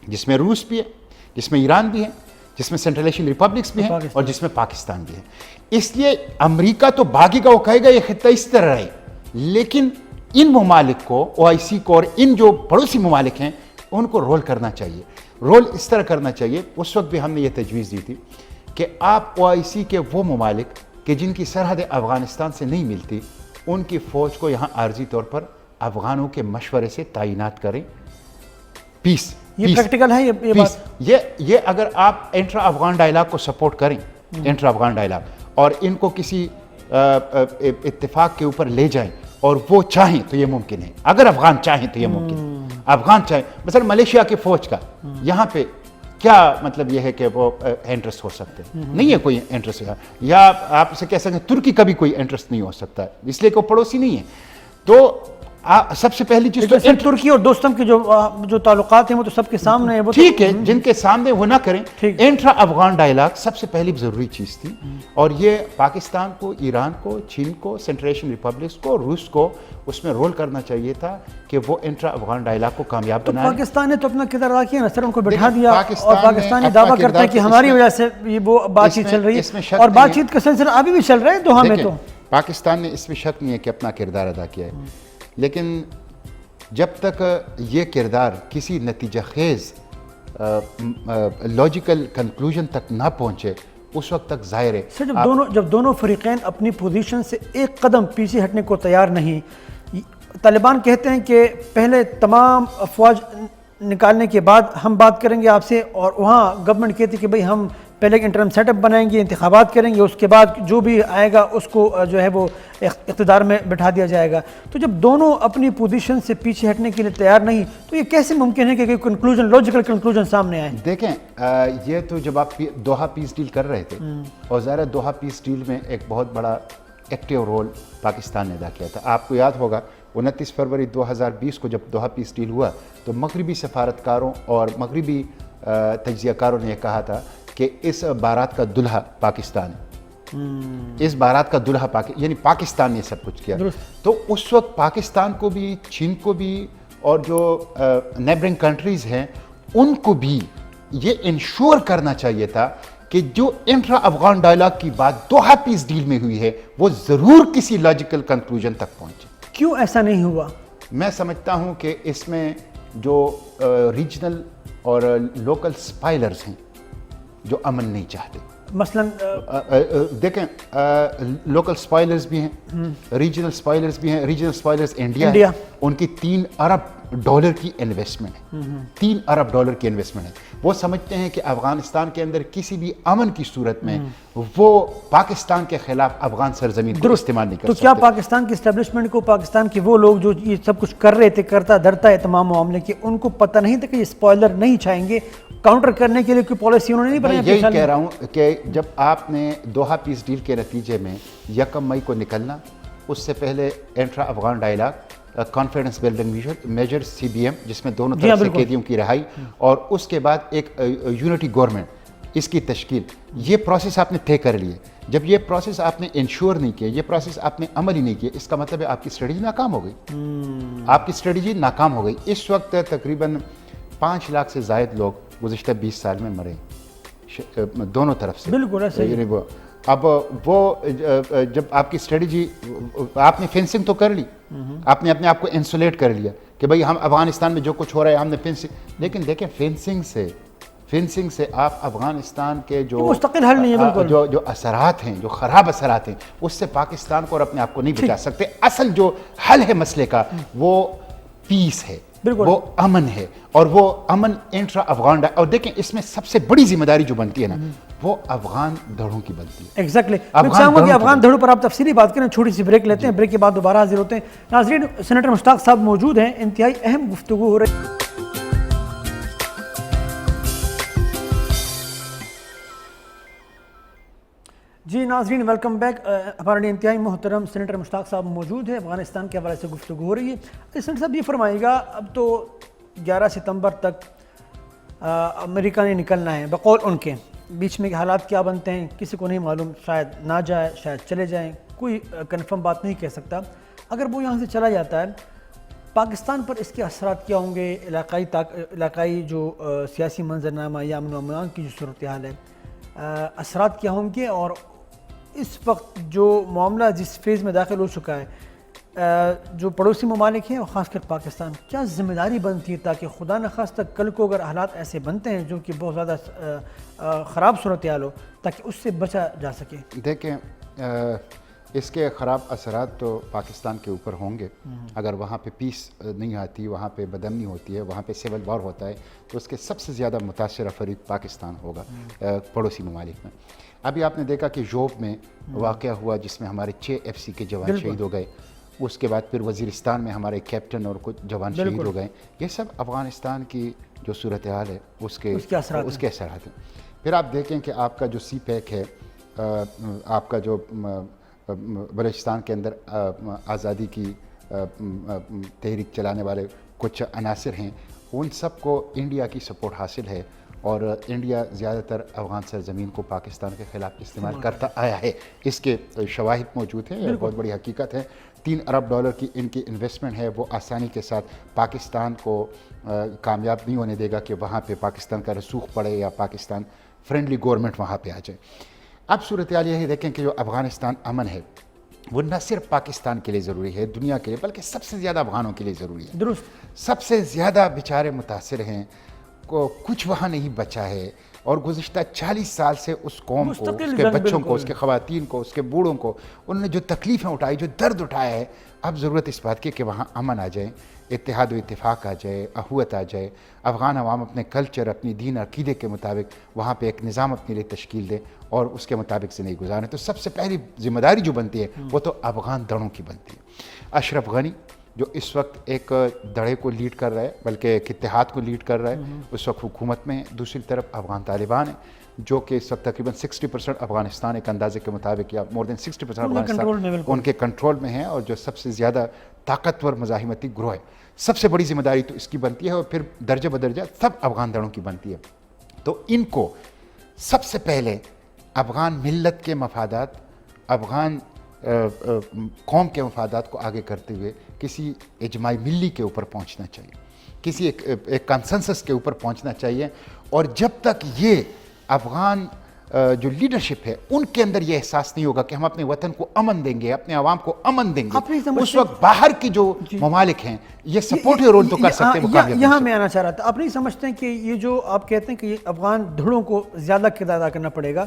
جس میں روس بھی ہے, جس میں ایران بھی ہے, جس میں سینٹرل ایشین ریپبلکس بھی ہیں, اور جس میں پاکستان بھی ہے. اس لیے امریکہ تو بھاگے گا, وہ کہے گا یہ خطہ اس طرح رہے, لیکن ان ممالک کو OIC کو اور ان جو پڑوسی ممالک ہیں ان کو رول کرنا چاہیے. رول اس طرح کرنا چاہیے. اس وقت بھی ہم نے یہ تجویز دی تھی کہ آپ OIC کے وہ ممالک کہ جن کی سرحد افغانستان سے نہیں ملتی, ان کی فوج کو یہاں عارضی طور پر افغانوں کے مشورے سے تعینات کریں. پیس, یہ پریکٹیکل ہے یہ بات. یہ اگر آپ انٹرا-Afghan dialogue کو سپورٹ کریں, انٹرا-Afghan dialogue, اور ان کو کسی اتفاق کے اوپر لے جائیں اور وہ چاہیں تو یہ ممکن ہے. اگر افغان چاہیں تو یہ ممکن ہے. افغان چاہیں, مثلا ملیشیا کی فوج کا یہاں پہ کیا مطلب یہ ہے کہ وہ انٹرسٹ ہو سکتے ہیں؟ نہیں ہے کوئی انٹرسٹ. یا آپ اسے کہہ سکتے ہیں ترکی کا بھی کوئی انٹرسٹ نہیں ہو سکتا, اس لیے کہ وہ پڑوسی نہیں ہے. تو سب سے پہلی چیز تو ترکی اور دوستم کے جو تعلقات ہیں وہ تو سب کے سامنے ہیں, وہ ٹھیک ہے, جن کے سامنے وہ نہ کریں. انٹرا-Afghan dialogue سب سے پہلی ضروری چیز تھی, اور یہ پاکستان کو, ایران کو, چین کو, سینٹرل ایشین ریپبلکس کو, روس کو اس میں رول کرنا چاہیے تھا کہ وہ انٹرا-Afghan dialogue کو کامیاب بنائیں. پاکستان نے تو اپنا کردار ادا کیا نا سر, ان کو بٹھا دیا, اور پاکستانی دعویٰ کرتا ہے کہ ہماری وجہ سے یہ وہ بات چیت چل رہی ہے, اور بات چیت کا سلسلہ ابھی بھی چل رہا ہے دوحہ میں. تو پاکستان نے اس میں شک نہیں ہے کہ اپنا کردار ادا کیا ہے, لیکن جب تک یہ کردار کسی نتیجہ خیز لاجیکل کنکلوژن تک نہ پہنچے اس وقت تک ظاہر ہے. سر جب دونوں فریقین اپنی پوزیشن سے ایک قدم پیچھے ہٹنے کو تیار نہیں, طالبان کہتے ہیں کہ پہلے تمام افواج نکالنے کے بعد ہم بات کریں گے آپ سے, اور وہاں گورنمنٹ کہتی ہے کہ بھئی ہم پہلے انٹرم سیٹ اپ بنائیں گے, انتخابات کریں گے, اس کے بعد جو بھی آئے گا اس کو جو ہے وہ اقتدار میں بٹھا دیا جائے گا. تو جب دونوں اپنی پوزیشن سے پیچھے ہٹنے کے لیے تیار نہیں تو یہ کیسے ممکن ہے کہ کوئی کنکلوژن, لاجیکل کنکلوژن سامنے آئے؟ دیکھیں یہ تو جب آپ دوحہ پیس ڈیل کر رہے تھے, اور ظاہر دوحہ پیس ڈیل میں ایک بہت بڑا ایکٹیو رول پاکستان نے ادا کیا تھا. آپ کو یاد ہوگا 29 فروری 2020 کو جب دوحہ پیس ڈیل ہوا تو مغربی سفارتکاروں اور مغربی تجزیہ کاروں نے یہ کہا تھا کہ اس بارات کا دلہا پاکستان ہے, اس بارات کا دلہا یعنی پاکستان نے سب کچھ کیا. تو اس وقت پاکستان کو بھی, چین کو بھی اور جو نیبرنگ کنٹریز ہیں ان کو بھی یہ انشور کرنا چاہیے تھا کہ جو انٹرا افغان ڈائلاگ کی بات دوحہ پیس ڈیل میں ہوئی ہے وہ ضرور کسی لاجیکل کنکلوژن تک پہنچے. کیوں ایسا نہیں ہوا؟ میں سمجھتا ہوں کہ اس میں جو ریجنل اور لوکل اسپائلرز ہیں جو امن نہیں چاہتے. مثلاً دیکھیں لوکل اسپائلرز بھی ہیں, ریجنل اسپائلرز بھی ہیں. Regional spoilers India India. ان کی $3 ارب کی انویسٹمنٹ ہے, $3 ارب کی انویسٹمنٹ ہے. وہ سمجھتے ہیں کہ افغانستان کے اندر کسی بھی امن کی صورت میں وہ پاکستان کے خلاف افغان سرزمین کو استعمال نہیں کر تو سکتے. کیا پاکستان کی اسٹیبلشمنٹ کو, پاکستان کے وہ لوگ جو یہ سب کچھ کر رہے تھے, کرتا دھرتا ہے تمام معاملے کے, ان کو پتہ نہیں تھا کہ یہ اسپوائلر نہیں چھائیں گے؟ کاؤنٹر کرنے کے لیے کوئی پالیسی انہوں نے نہیں بنائی؟ میں یہی کہہ رہا ہوں کہ جب آپ نے دوحہ پیس ڈیل کے نتیجے میں 1 مئی کو نکلنا, اس سے پہلے intra Afghan dialogue, confidence building measure CBM جس میں دونوں طرف سے قیدیوں کی رہائی, اور اس کے بعد ایک یونٹی گورنمنٹ اس کی تشکیل, یہ پروسیس آپ نے طے کر لیے. جب یہ پروسیس آپ نے انشور نہیں کیا, یہ پروسیس آپ نے عمل ہی نہیں کیا, اس کا مطلب ہے آپ کی اسٹریٹجی ناکام ہو گئی. آپ کی اسٹریٹجی ناکام ہو گئی. اس وقت تقریباً 5 لاکھ سے زائد لوگ گزشتہ 20 سال میں مرے دونوں طرف سے. بالکل. اب وہ جب آپ کی اسٹریٹجی, آپ نے فینسنگ تو کر لی, آپ نے اپنے آپ کو انسولیٹ کر لیا کہ بھئی ہم افغانستان میں جو کچھ ہو رہا ہے ہم نے فینسنگ, لیکن دیکھیں فینسنگ سے آپ افغانستان کے جو مستقل حل نہیں ہے بالکل, جو اثرات ہیں, جو خراب اثرات ہیں, اس سے پاکستان کو اور اپنے آپ کو نہیں بچا سکتے. اصل جو حل ہے مسئلے کا وہ پیس ہے, وہ امن ہے, اور وہ امن انٹرا افغان. اور دیکھیں اس میں سب سے بڑی ذمہ داری جو بنتی ہے نا وہ افغان دھڑوں کی بنتی ہے. ایگزیکٹلی. میں چاہوں گا کہ افغان دھڑوں پر آپ تفصیلی بات کریں. چھوٹی سی بریک لیتے ہیں, بریک کے بعد دوبارہ حاضر ہوتے ہیں. ناظرین, سینیٹر مشتاق صاحب موجود ہیں, انتہائی اہم گفتگو ہو رہی ہے. جی ناظرین, ویلکم بیک. ہمارے انتہائی محترم سینیٹر مشتاق صاحب موجود ہیں, افغانستان کے حوالے سے گفتگو ہو رہی ہے. سینیٹر صاحب یہ فرمائیے گا, اب تو 11 ستمبر تک امریکہ نے نکلنا ہے بقول ان کے, بیچ میں حالات کیا بنتے ہیں کسی کو نہیں معلوم, شاید نہ جائے شاید چلے جائیں, کوئی کنفرم بات نہیں کہہ سکتا. اگر وہ یہاں سے چلا جاتا ہے, پاکستان پر اس کے اثرات کیا ہوں گے؟ علاقائی جو سیاسی منظرنامہ یا امن و امان کی جو صورتحال ہے, اثرات کیا ہوں گے؟ اور اس وقت جو معاملہ جس فیز میں داخل ہو چکا ہے, جو پڑوسی ممالک ہیں اور خاص کر پاکستان, کیا ذمہ داری بنتی ہے تاکہ خدا نخواستہ کل کو اگر حالات ایسے بنتے ہیں جو کہ بہت زیادہ خراب صورتحال ہو, تاکہ اس سے بچا جا سکے؟ دیکھیں اس کے خراب اثرات تو پاکستان کے اوپر ہوں گے. اگر وہاں پہ پیس نہیں آتی, وہاں پہ بدامنی ہوتی ہے, وہاں پہ سول وار ہوتا ہے, تو اس کے سب سے زیادہ متاثرہ فریق پاکستان ہوگا پڑوسی ممالک میں. ابھی آپ نے دیکھا کہ جوب میں واقعہ ہوا جس میں ہمارے 6 FC کے جوان شہید ہو گئے. اس کے بعد پھر وزیرستان میں ہمارے کیپٹن اور کچھ جوان شہید ہو گئے. یہ سب افغانستان کی جو صورتحال ہے اس کے اثرات ہیں. پھر آپ دیکھیں کہ آپ کا جو CPEC ہے, آپ کا جو بلوچستان کے اندر آزادی کی تحریک چلانے والے کچھ عناصر ہیں, ان سب کو انڈیا کی سپورٹ حاصل ہے, اور انڈیا زیادہ تر افغان سرزمین کو پاکستان کے خلاف استعمال کرتا آیا ہے. اس کے شواہد موجود ہیں, بہت بڑی حقیقت ہے. $3 ارب کی ان کی انویسٹمنٹ ہے, وہ آسانی کے ساتھ پاکستان کو کامیاب نہیں ہونے دے گا کہ وہاں پہ پاکستان کا رسوخ پڑے یا پاکستان فرینڈلی گورنمنٹ وہاں پہ آ جائے. اب صورتحال یہ دیکھیں کہ جو افغانستان امن ہے وہ نہ صرف پاکستان کے لیے ضروری ہے, دنیا کے لیے, بلکہ سب سے زیادہ افغانوں کے لیے ضروری ہے. درست. سب سے زیادہ بیچارے متاثر ہیں, کچھ وہاں نہیں بچا ہے, اور گزشتہ 40 سال سے اس قوم کو, اس کے بچوں کو, اس کے خواتین کو, اس کے بوڑھوں کو, انہوں نے جو تکلیفیں اٹھائی, جو درد اٹھایا ہے, اب ضرورت اس بات کی کہ وہاں امن آ جائے, اتحاد و اتفاق آ جائے, اخوت آ جائے, افغان عوام اپنے کلچر, اپنی دین عقیدے کے مطابق وہاں پہ ایک نظام اپنے لیے تشکیل دے اور اس کے مطابق زندگی گزاریں. تو سب سے پہلی ذمہ داری جو بنتی ہے وہ تو افغان دڑوں کی بنتی ہے. اشرف غنی جو اس وقت ایک دڑے کو لیڈ کر رہا ہے, بلکہ ایک اتحاد کو لیڈ کر رہا ہے, اس وقت حکومت میں ہے. دوسری طرف افغان طالبان ہیں جو کہ اس وقت تقریباً 60% افغانستان ایک اندازے کے مطابق, یا مور دین 60% افغانستان ان کے کنٹرول میں ہے, اور جو سب سے زیادہ طاقتور مزاحمتی گروہ ہے. سب سے بڑی ذمہ داری تو اس کی بنتی ہے, اور پھر درجہ بدرجہ سب افغان دڑوں کی بنتی ہے. تو ان کو سب سے پہلے افغان ملت کے مفادات, افغان قوم کے مفادات کو آگے کرتے ہوئے کسی اجماعی ملی کے اوپر پہنچنا چاہیے، کسی ایک کنسنسس کے اوپر پہنچنا چاہیے. اور جب تک یہ افغان جو لیڈرشپ ہے ان کے اندر یہ احساس نہیں ہوگا کہ ہم اپنے وطن کو امن دیں گے، اپنے عوام کو امن دیں گے، اس وقت باہر کی جو ممالک ہیں یہ سپورٹیو رول تو کر سکتے ہیں. یہاں میں آنا چاہ رہا تھا، آپ نہیں سمجھتے ہیں کہ یہ جو آپ کہتے ہیں کہ یہ افغان دھڑوں کو زیادہ کردار ادا کرنا پڑے گا،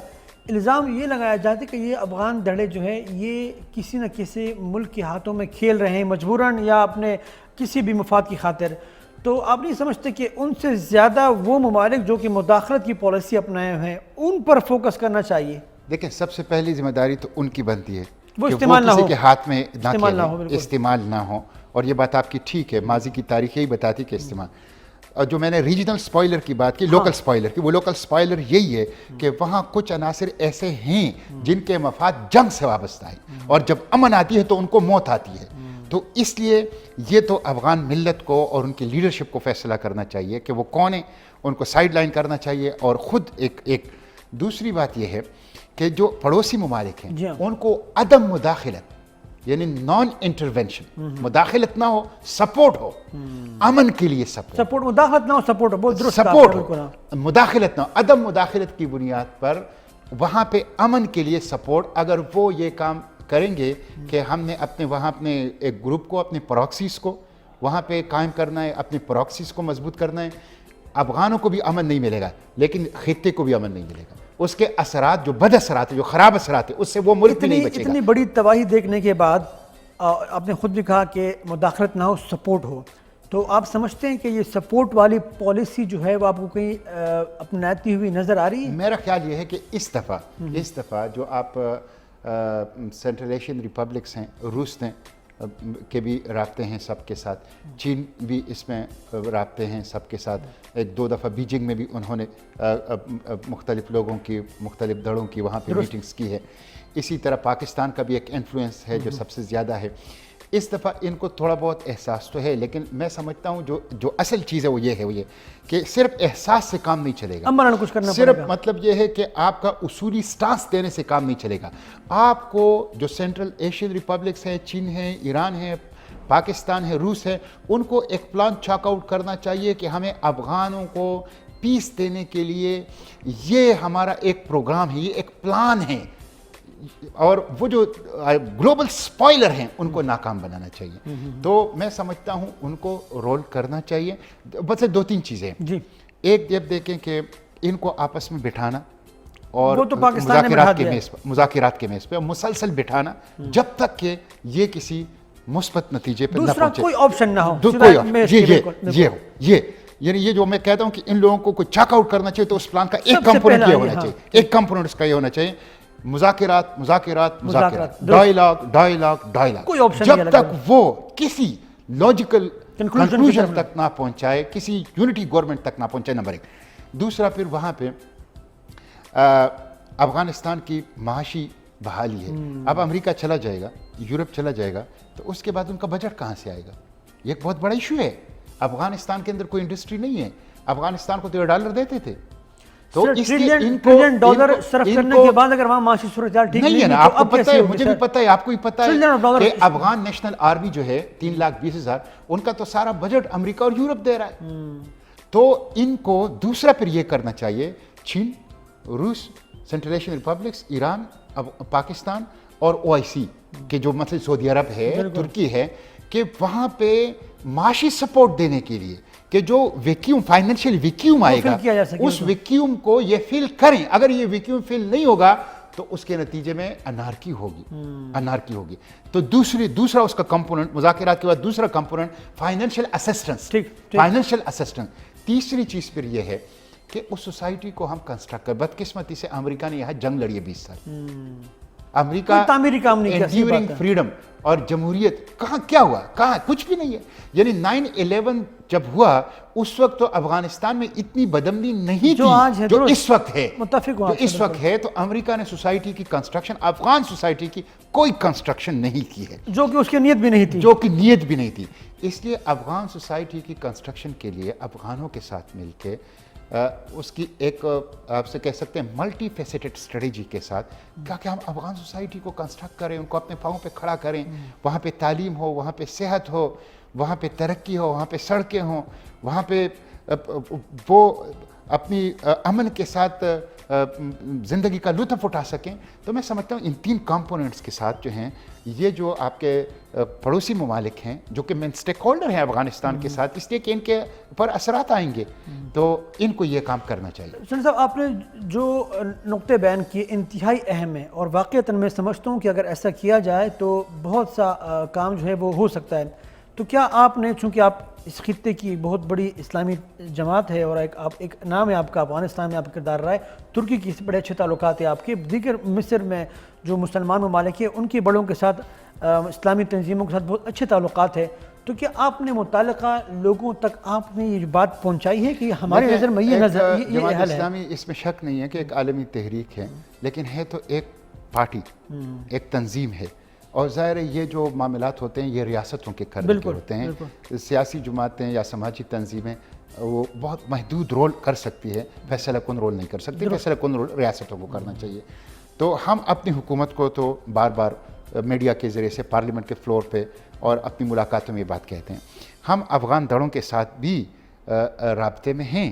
الزام یہ لگایا جاتا ہے کہ یہ افغان دھڑے جو ہیں یہ کسی نہ کسی ملک کے ہاتھوں میں کھیل رہے ہیں مجبوراً یا اپنے کسی بھی مفاد کی خاطر، تو آپ نہیں سمجھتے کہ ان سے زیادہ وہ ممالک جو کہ مداخلت کی پالیسی اپنائے ہیں ان پر فوکس کرنا چاہیے؟ دیکھیں سب سے پہلی ذمہ داری تو ان کی بنتی ہے وہ کہ استعمال نہ کسی ہو، کے ہاتھ میں نہ استعمال نہ ہو. اور یہ بات آپ کی ٹھیک ہے، ماضی کی تاریخ یہی بتاتی کہ استعمال. اور جو میں نے ریجنل سپوائلر کی بات کی، لوکل سپوائلر کی، وہ لوکل سپوائلر یہی ہے کہ وہاں کچھ عناصر ایسے ہیں جن کے مفاد جنگ سے وابستہ ہیں، اور جب امن آتی ہے تو ان کو موت آتی ہے. تو اس لیے یہ تو افغان ملت کو اور ان کی لیڈرشپ کو فیصلہ کرنا چاہیے کہ وہ کون ہیں، ان کو سائیڈ لائن کرنا چاہیے. اور خود ایک دوسری بات یہ ہے کہ جو پڑوسی ممالک ہیں ان کو عدم مداخلت یعنی نان انٹرونشن، مداخلت نہ ہو، سپورٹ ہو، امن کے لیے سپورٹ، مداخلت نہ ہو، سپورٹ ہو، بہت درست سپورٹ ہو، مداخلت نہ ہو، عدم مداخلت کی بنیاد پر وہاں پہ امن کے لیے سپورٹ. اگر وہ یہ کام کریں گے کہ ہم نے وہاں اپنے ایک گروپ کو، اپنے پراکسیز کو وہاں پہ قائم کرنا ہے، اپنے پراکسیز کو مضبوط کرنا ہے، افغانوں کو بھی امن نہیں ملے گا لیکن خطے کو بھی امن نہیں ملے گا. اس کے اثرات جو بد اثرات ہیں، جو خراب اثرات ہیں، اس سے وہ ملک بھی نہیں بچے گا. اتنی بڑی تباہی دیکھنے کے بعد آپ نے خود بھی کہا کہ مداخلت نہ ہو، سپورٹ ہو، تو آپ سمجھتے ہیں کہ یہ سپورٹ والی پالیسی جو ہے وہ آپ کو کہیں اپناتی ہوئی نظر آ رہی ہے؟ میرا خیال یہ ہے کہ اس دفعہ جو آپ سینٹرل ایشین ریپبلکس ہیں، روس نے کے بھی رابطے ہیں سب کے ساتھ، چین بھی اس میں رابطے ہیں سب کے ساتھ. ایک دو دفعہ بیجنگ میں بھی انہوں نے مختلف لوگوں کی، مختلف دھڑوں کی وہاں پہ میٹنگز کی ہے. اسی طرح پاکستان کا بھی ایک انفلوئنس ہے جو سب سے زیادہ ہے. اس دفعہ ان کو تھوڑا بہت احساس تو ہے، لیکن میں سمجھتا ہوں جو اصل چیز ہے وہ یہ ہے کہ صرف احساس سے کام نہیں چلے گا، کچھ کرنا صرف مطلب یہ ہے کہ آپ کا اصولی سٹانس دینے سے کام نہیں چلے گا. آپ کو جو سینٹرل ایشین ریپبلکس ہیں، چین ہے، ایران ہے، پاکستان ہے، روس ہے، ان کو ایک پلان چاک آؤٹ کرنا چاہیے کہ ہمیں افغانوں کو پیس دینے کے لیے یہ ہمارا ایک پروگرام ہے، یہ ایک پلان ہے. اور وہ جو گلوبل سپوائلر ہیں ان کو ناکام بنانا چاہیے. تو میں سمجھتا ہوں ان کو رول کرنا چاہیے. بس دو تین چیزیں، ایک جب دیکھیں کہ ان کو آپس میں بٹھانا اور مذاکرات کے میز پہ مسلسل بٹھانا جب تک کہ یہ کسی مثبت نتیجے پہ نہ پہنچے، کوئی آپشن نہ ہو. یعنی یہ جو میں کہتا ہوں کہ ان لوگوں کو کوئی چاک آؤٹ کرنا چاہیے تو اس پلان کا ایک کمپوننٹ یہ ہونا چاہیے، ایک کمپوننٹ اس کا یہ ہونا چاہیے، مذاکرات، ڈائلاگ. جب تک وہ کسی لاجیکل کنکلوژن تک نہ پہنچائے، کسی یونٹی گورنمنٹ تک نہ پہنچائے، نمبر ایک. دوسرا پھر وہاں پہ افغانستان کی معاشی بحالی ہے. اب امریکہ چلا جائے گا، یورپ چلا جائے گا، تو اس کے بعد ان کا بجٹ کہاں سے آئے گا؟ یہ ایک بہت بڑا ایشو ہے. افغانستان کے اندر کوئی انڈسٹری نہیں ہے. افغانستان کو تو $1 دیتے تھے، تو ٹریلین ڈالر صرف کرنے کے بعد اگر وہاں معاشی صورتحال ٹھیک نہیں ہے نا، آپ کو پتہ ہے، مجھے بھی پتہ ہے، آپ کو بھی پتہ ہے کہ افغان نیشنل آرمی جو ہے 3,20,000، ان کا تو سارا بجٹ امریکہ اور یورپ دے رہا ہے. تو ان کو دوسرا پھر یہ کرنا چاہیے، چین، روس، central Asian republics, Iran, Pakistan اور OIC کہ جو مطلب سعودی عرب ہے، ترکی ہے، کہ وہاں پہ معاشی سپورٹ دینے کے لیے کہ جو ویکیوم، فائنینشیل ویکیوم آئے گا، اس ویکیوم کو یہ فل کریں. اگر یہ ویکیوم فل نہیں ہوگا تو اس کے نتیجے میں انارکی ہوگی. تو دوسرا اس کا کمپوننٹ، مذاکرات کے بعد دوسرا کمپوننٹ فائنینشیل اسسٹنس. تیسری چیز پھر یہ ہے کہ اس سوسائٹی کو ہم کنسٹرکٹ کریں. بدقسمتی سے امریکہ نے یہاں جنگ لڑی ہے 20 سال. امریکہ انڈیورنگ فریڈم اور جمہوریت کہاں کیا ہوا؟ کہاں کچھ بھی نہیں ہے. یعنی 9/11 جب ہوا اس وقت تو افغانستان میں اتنی بدامنی نہیں تھی جو اس وقت ہے. تو امریکہ نے سوسائٹی کی کنسٹرکشن، افغان سوسائٹی کی کوئی کنسٹرکشن نہیں کی ہے، جو کہ اس کی نیت بھی نہیں تھی. اس لیے افغان سوسائٹی کی کنسٹرکشن کے لیے افغانوں کے ساتھ مل کے اس کی ایک آپ سے کہہ سکتے ہیں ملٹی فیسیٹڈ اسٹریٹجی کے ساتھ کہ ہم افغان سوسائٹی کو کنسٹرکٹ کریں، ان کو اپنے پاؤں پہ کھڑا کریں، وہاں پہ تعلیم ہو، وہاں پہ صحت ہو، وہاں پہ ترقی ہو، وہاں پہ سڑکیں ہوں، وہاں پہ وہ اپنی امن کے ساتھ زندگی کا لطف اٹھا سکیں. تو میں سمجھتا ہوں ان 3 کمپوننٹس کے ساتھ جو ہیں یہ جو آپ کے پڑوسی ممالک ہیں جو کہ مین اسٹیک ہولڈر ہیں افغانستان کے ساتھ، اس لیے کہ ان کے اوپر اثرات آئیں گے تو ان کو یہ کام کرنا چاہیے. سنی صاحب، آپ نے جو نقطے بیان کیے انتہائی اہم ہیں اور واقعتاً میں سمجھتا ہوں کہ اگر ایسا کیا جائے تو بہت سا کام جو ہے وہ ہو سکتا ہے. تو کیا آپ نے، چونکہ آپ اس خطے کی بہت بڑی اسلامی جماعت ہے اور ایک نام ہے آپ کا، افغانستان میں آپ کا کردار رہا ہے، ترکی کی بڑے اچھے تعلقات ہیں آپ کے، دیگر مصر میں جو مسلمان ممالک ہیں ان کے بڑوں کے ساتھ، اسلامی تنظیموں کے ساتھ بہت اچھے تعلقات ہیں، تو کیا آپ نے متعلقہ لوگوں تک آپ نے یہ بات پہنچائی ہے کہ ہماری نظر میں یہ جماعت حل ہے؟ اسلامی اس میں شک نہیں ہے کہ ایک عالمی تحریک ہے، لیکن ہے تو ایک پارٹی، ایک تنظیم ہے، اور ظاہر ہے یہ جو معاملات ہوتے ہیں یہ ریاستوں کے کر کے ہوتے ہیں. سیاسی جماعتیں یا سماجی تنظیمیں وہ بہت محدود رول کر سکتی ہے، فیصلہ کن رول نہیں کر سکتی، فیصلہ کن رول ریاستوں کو کرنا چاہیے. تو ہم اپنی حکومت کو تو بار بار میڈیا کے ذریعے سے، پارلیمنٹ کے فلور پہ اور اپنی ملاقاتوں میں یہ بات کہتے ہیں. ہم افغان دڑوں کے ساتھ بھی رابطے میں ہیں.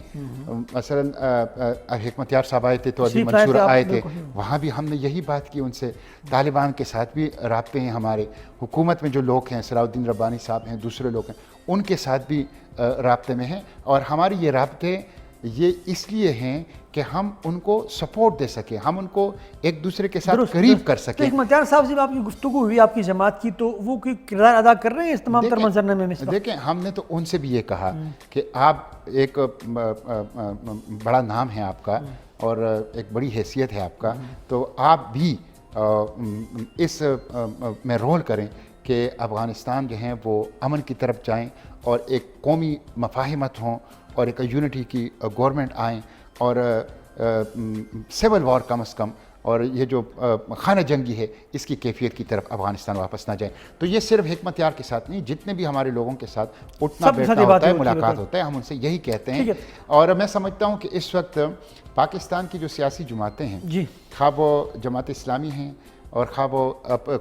مثلا حکمت یار صاحب آئے تھے تو ابھی منصور آئے تھے، وہاں بھی ہم نے یہی بات کی ان سے. طالبان کے ساتھ بھی رابطے ہیں ہمارے. حکومت میں جو لوگ ہیں، صلاح الدین ربانی صاحب ہیں، دوسرے لوگ ہیں، ان کے ساتھ بھی رابطے میں ہیں. اور ہماری یہ رابطے یہ اس لیے ہیں کہ ہم ان کو سپورٹ دے سکیں، ہم ان کو ایک دوسرے کے ساتھ قریب کر سکیں. حکمت یار صاحب جب آپ کی گفتگو ہوئی آپ کی جماعت کی، تو وہ کوئی کردار ادا کر رہے ہیں اس تمام تر منظرنامے میں؟ دیکھیں ہم نے تو ان سے بھی یہ کہا کہ آپ ایک بڑا نام ہے آپ کا اور ایک بڑی حیثیت ہے آپ کا، تو آپ بھی اس میں رول کریں کہ افغانستان جو ہیں وہ امن کی طرف جائیں اور ایک قومی مفاہمت ہوں اور ایک یونٹی کی گورنمنٹ آئیں اور سول وار کم از کم، اور یہ جو خانہ جنگی ہے اس کی کیفیت کی طرف افغانستان واپس نہ جائیں. تو یہ صرف حکمت یار کے ساتھ نہیں، جتنے بھی ہمارے لوگوں کے ساتھ اٹھنا بیٹھنا ہوتا ہے، ملاقات ہوتا ہے، ہم ان سے یہی کہتے ہیں. اور میں سمجھتا ہوں کہ اس وقت پاکستان کی جو سیاسی جماعتیں ہیں، خواہ وہ جماعت اسلامی ہیں اور خواہ وہ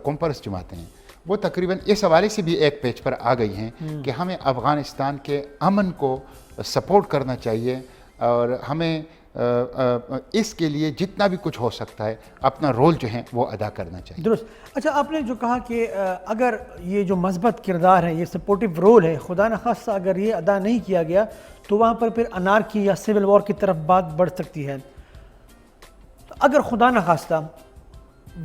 کمپرس جماعتیں ہیں، وہ تقریباً اس حوالے سے بھی ایک پیج پر آ گئی ہیں کہ ہمیں افغانستان کے امن کو سپورٹ کرنا چاہیے اور ہمیں اس کے لیے جتنا بھی کچھ ہو سکتا ہے اپنا رول جو ہے وہ ادا کرنا چاہیے. درست. اچھا، آپ نے جو کہا کہ اگر یہ جو مثبت کردار ہے، یہ سپورٹیو رول ہے، خدا نخواستہ اگر یہ ادا نہیں کیا گیا تو وہاں پر پھر انارکی یا سول وار کی طرف بات بڑھ سکتی ہے. تو اگر خدا نخواستہ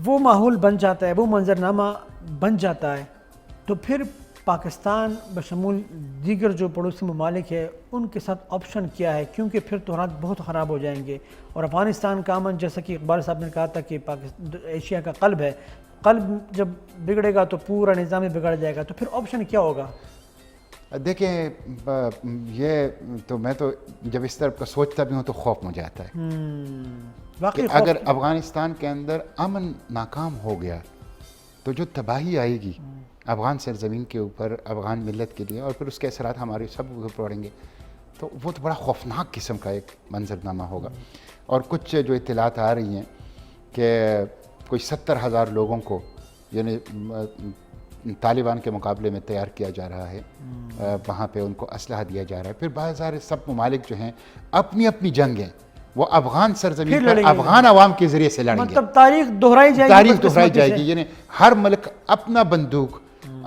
وہ ماحول بن جاتا ہے، وہ منظرنامہ بن جاتا ہے، تو پھر پاکستان بشمول دیگر جو پڑوسی ممالک ہے ان کے ساتھ آپشن کیا ہے؟ کیونکہ پھر تو حالات بہت خراب ہو جائیں گے. اور افغانستان کا امن، جیسا کہ اقبال صاحب نے کہا تھا کہ ایشیا کا قلب ہے، قلب جب بگڑے گا تو پورا نظام بگڑ جائے گا. تو پھر آپشن کیا ہوگا؟ دیکھیں یہ تو میں تو جب اس طرف کا سوچتا بھی ہوں تو خوف مجھے آتا ہے کہ اگر افغانستان کے اندر امن ناکام ہو گیا تو جو تباہی آئے گی افغان سرزمین کے اوپر، افغان ملت کے لیے، اور پھر اس کے اثرات ہمارے سب کو پڑیں گے، تو وہ تو بڑا خوفناک قسم کا ایک منظرنامہ ہوگا. اور کچھ جو اطلاعات آ رہی ہیں کہ کوئی 70,000 لوگوں کو یعنی طالبان کے مقابلے میں تیار کیا جا رہا ہے، وہاں پہ ان کو اسلحہ دیا جا رہا ہے. پھر بازار سب ممالک جو ہیں اپنی اپنی جنگیں وہ افغان سرزمین پر افغان عوام کے ذریعے سے لڑیں گے. مطلب تاریخ دہرائی جائے گی. یعنی ہر ملک اپنا بندوق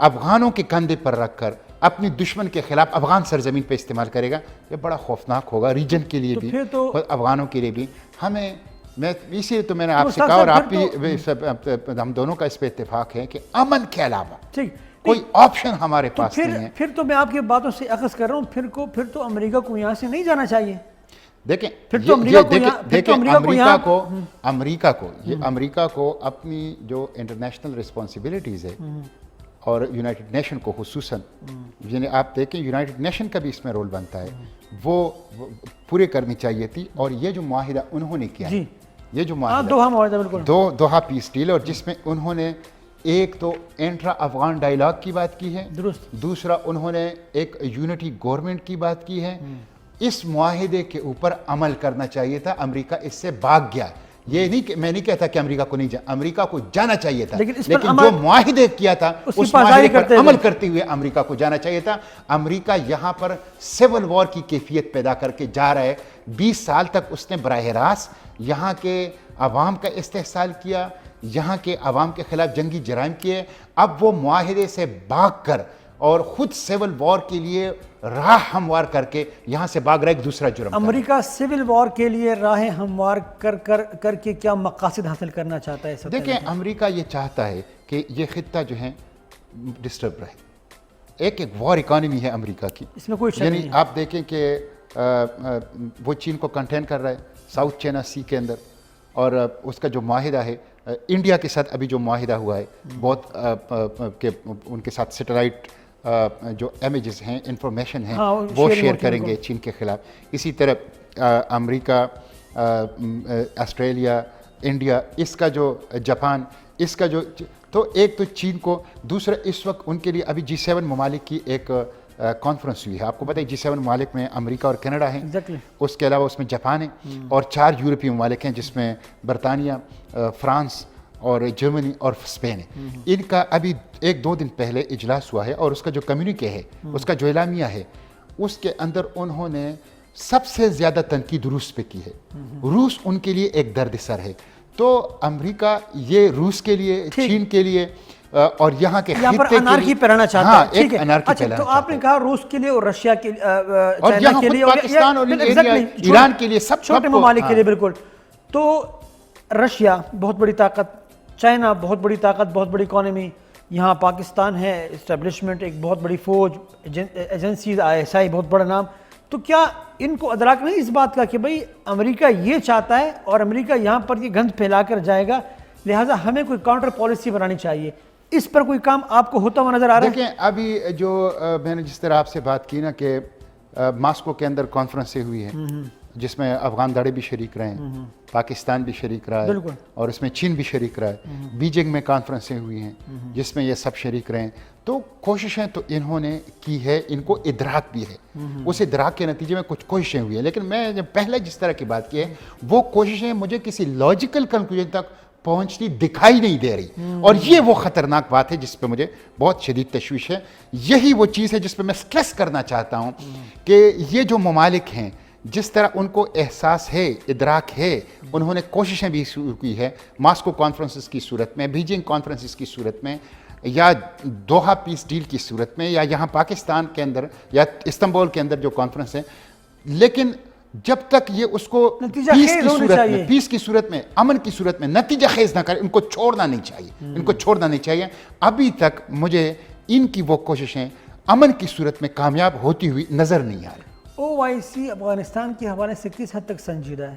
افغانوں کے کندھے پر رکھ کر اپنی دشمن کے خلاف افغان سرزمین پہ استعمال کرے گا. یہ بڑا خوفناک ہوگا ریجن کے لیے بھی، افغانوں کے لیے بھی. میں اسی لیے تو میں نے آپ سے کہا اور آپ بھی، ہم دونوں کا اس پہ اتفاق ہے کہ امن کے علاوہ کوئی آپشن ہمارے پاس نہیں ہے. پھر تو میں آپ کی باتوں سے اخذ کر رہا ہوں، پھر تو امریکہ کو یہاں سے نہیں جانا چاہیے. دیکھیں امریکہ کو اپنی جو انٹرنیشنل رسپانسبلٹیز ہے اور یونائٹڈ نیشن کو خصوصاً، یعنی آپ دیکھیں یونائٹڈ نیشن کا بھی اس میں رول بنتا ہے، وہ پورے کرنی چاہیے تھی. اور یہ جو معاہدہ انہوں نے کیا، یہ جو معاہدہ دوحہ پیس ڈیل، اور جس میں انہوں نے ایک تو انٹرا افغان ڈائیلاگ کی بات کی ہے، دوسرا انہوں نے ایک یونٹی گورنمنٹ کی بات کی ہے، اس معاہدے کے اوپر عمل کرنا چاہیے تھا. امریکہ اس سے بھاگ گیا. یہ نہیں کہ میں نہیں کہتا کہ امریکہ کو نہیں امریکہ کو جانا چاہیے تھا, لیکن جو معاہدے کیا تھا اس معاہدے پر عمل کرتے ہوئے امریکہ کو جانا چاہیے تھا. امریکہ یہاں پر سول وار کی کیفیت پیدا کر کے جا رہا ہے. 20 سال تک اس نے براہ راست یہاں کے عوام کا استحصال کیا, یہاں کے عوام کے خلاف جنگی جرائم کیے. اب وہ معاہدے سے بھاگ کر اور خود سول وار کے لیے راہ ہموار کر کے یہاں سے بھاگ رہا ہے ایک دوسرا جرم. امریکہ سول وار کے لیے راہیں ہموار کر کے کیا مقاصد حاصل کرنا چاہتا ہے؟ دیکھیں, امریکہ یہ چاہتا ہے کہ یہ خطہ جو ہے ڈسٹرب رہے. ایک وار اکانومی ہے امریکہ کی, اس میں کوئی شک یعنی نہیں. آپ دیکھیں کہ وہ چین کو کنٹین کر رہا ہے ساؤتھ چائنا سی کے اندر, اور اس کا جو معاہدہ ہے انڈیا کے ساتھ ابھی جو معاہدہ ہوا ہے بہت کہ ان کے ساتھ سیٹلائٹ جو امیجز ہیں, انفارمیشن ہیں, وہ شیئر کریں گے چین کے خلاف. اسی طرح امریکہ, آسٹریلیا, انڈیا, اس کا جو جاپان, اس کا جو تو ایک تو چین کو, دوسرا اس وقت ان کے لیے ابھی G7 ممالک کی ایک کانفرنس ہوئی ہے. آپ کو پتہ ہے G7 ممالک میں امریکہ اور کینیڈا ہیں, اس کے علاوہ اس میں جاپان ہے, اور 4 یورپی ممالک ہیں جس میں برطانیہ, فرانس اور جرمنی اور اسپین ہے. ان کا ابھی 1-2 دن پہلے اجلاس ہوا ہے, اور اس کا جو کمیونکے ہے, اس کا جو اعلامیہ ہے, اس کے اندر انہوں نے سب سے زیادہ تنقید روس پہ کی ہے. روس ان کے لیے ایک درد سر ہے. تو امریکہ یہ روس کے لیے, چین کے لیے اور یہاں کے خطے کے لیے پھیلانا چاہتا ہے. ایک انارکی پھیلانا تو آپ نے کہا روس کے لیے اور رشیا کے لیے اور یہاں خود پاکستان اور ایران کے لیے, سب چھوٹے ممالک کے لیے. بالکل. تو رشیا بہت بڑی طاقت, چائنا بہت بڑی طاقت, بہت بڑی اکانومی, یہاں پاکستان ہے اسٹیبلشمنٹ, ایک بہت بڑی فوج, ایجنسیز, ISI بہت بڑا نام. تو کیا ان کو ادراک نہیں اس بات کا کہ بھئی امریکہ یہ چاہتا ہے اور امریکہ یہاں پر یہ گند پھیلا کر جائے گا, لہٰذا ہمیں کوئی کاؤنٹر پالیسی بنانی چاہیے؟ اس پر کوئی کام آپ کو ہوتا ہوا نظر آ رہا ہے؟ دیکھیں, ابھی جو میں نے جس طرح آپ سے بات کی نا کہ ماسکو کے اندر کانفرنسیں ہوئی ہیں جس میں افغان دڑے بھی شریک رہے ہیں, پاکستان بھی شریک رہا ہے, اور اس میں چین بھی شریک رہا ہے. بیجنگ میں کانفرنسیں ہوئی ہیں جس میں یہ سب شریک رہے ہیں. تو کوششیں تو انہوں نے کی ہے, ان کو ادراک بھی ہے. اس ادراک کے نتیجے میں کچھ کوششیں ہوئی ہیں, لیکن میں جب پہلے جس طرح کی بات کی ہے وہ کوششیں مجھے کسی لاجیکل کنکلوژن تک پہنچتی دکھائی نہیں دے رہی, اور یہ وہ خطرناک بات ہے جس پہ مجھے بہت شدید تشویش ہے. یہی وہ چیز ہے جس پہ میں سٹریس کرنا چاہتا ہوں کہ یہ جو ممالک ہیں, جس طرح ان کو احساس ہے, ادراک ہے, انہوں نے کوششیں بھی شروع کی ہے ماسکو کانفرنسز کی صورت میں, بیجنگ کانفرنسز کی صورت میں, یا دوحہ پیس ڈیل کی صورت میں, یا یہاں پاکستان کے اندر یا استنبول کے اندر جو کانفرنس ہے. لیکن جب تک یہ اس کو پیس کی صورت میں, امن کی صورت میں نتیجہ خیز نہ کرے, ان کو چھوڑنا نہیں چاہیے, ان کو چھوڑنا نہیں چاہیے. ابھی تک مجھے ان کی وہ کوششیں امن کی صورت میں کامیاب ہوتی ہوئی نظر نہیں آ رہی. OIC افغانستان کے حوالے سے کس حد تک سنجیدہ ہے؟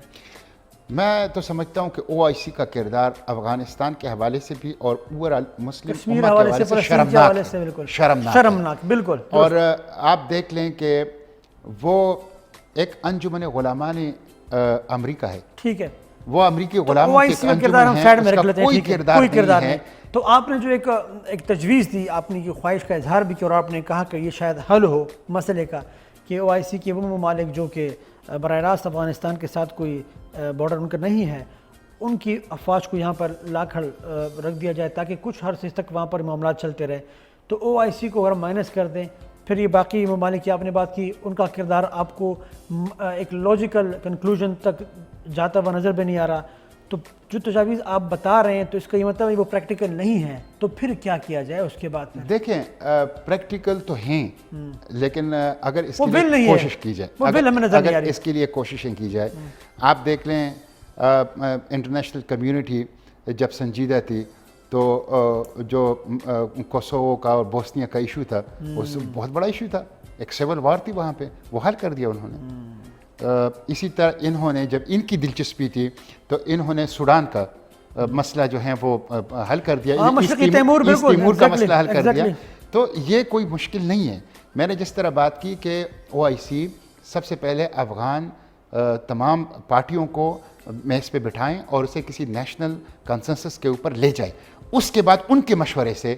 میں تو سمجھتا ہوں کہ OIC کا کردار افغانستان کے حوالے سے بھی اور اوورآل مسلم امت کے حوالے سے شرمناک. بالکل. اور آپ دیکھ لیں کہ وہ ایک انجمن غلامان امریکہ ہے. ٹھیک ہے, وہ امریکی غلاموں کے انجمن ہے, اس کا کوئی کردار نہیں ہے. تو آپ نے جو ایک تجویز دی, آپ نے یہ خواہش کا اظہار بھی کیا, اور آپ نے کہا کہ یہ شاید حل ہو مسئلے کا کہ OIC کے وہ ممالک جو کہ براہ راست افغانستان کے ساتھ کوئی بارڈر ان کا نہیں ہے, ان کی افواج کو یہاں پر لا کر رکھ دیا جائے تاکہ کچھ عرصے تک وہاں پر معاملات چلتے رہے. تو OIC کو اگر مائنس کر دیں, پھر یہ باقی ممالک کی آپ نے بات کی, ان کا کردار آپ کو ایک لاجیکل کنکلوژن تک جاتا ہوا نظر بھی نہیں آ رہا. تو جو تجاویز آپ بتا رہے ہیں تو اس کا یہ مطلب ہے وہ پریکٹیکل نہیں ہے, تو پھر کیا کیا جائے اس کے بعد؟ دیکھیں, پریکٹیکل تو ہیں, لیکن اگر اس کے لیے کوشش کی جائے, اگر اس کے لیے کوششیں کی جائے. آپ دیکھ لیں انٹرنیشنل کمیونٹی جب سنجیدہ تھی تو جو کوسوو کا اور بوسنیا کا ایشو تھا, وہ بہت بڑا ایشو تھا, ایک سول وار تھی وہاں پہ, وہ حل کر دیا انہوں نے. اسی طرح انہوں نے جب ان کی دلچسپی تھی تو انہوں نے سوڈان کا مسئلہ جو ہے وہ حل کر دیا, ایسٹ تیمور کا مسئلہ حل کر دیا. تو یہ کوئی مشکل نہیں ہے. میں نے جس طرح بات کی کہ OIC سب سے پہلے افغان تمام پارٹیوں کو میز پہ بٹھائیں اور اسے کسی نیشنل کنسنسس کے اوپر لے جائیں. اس کے بعد ان کے مشورے سے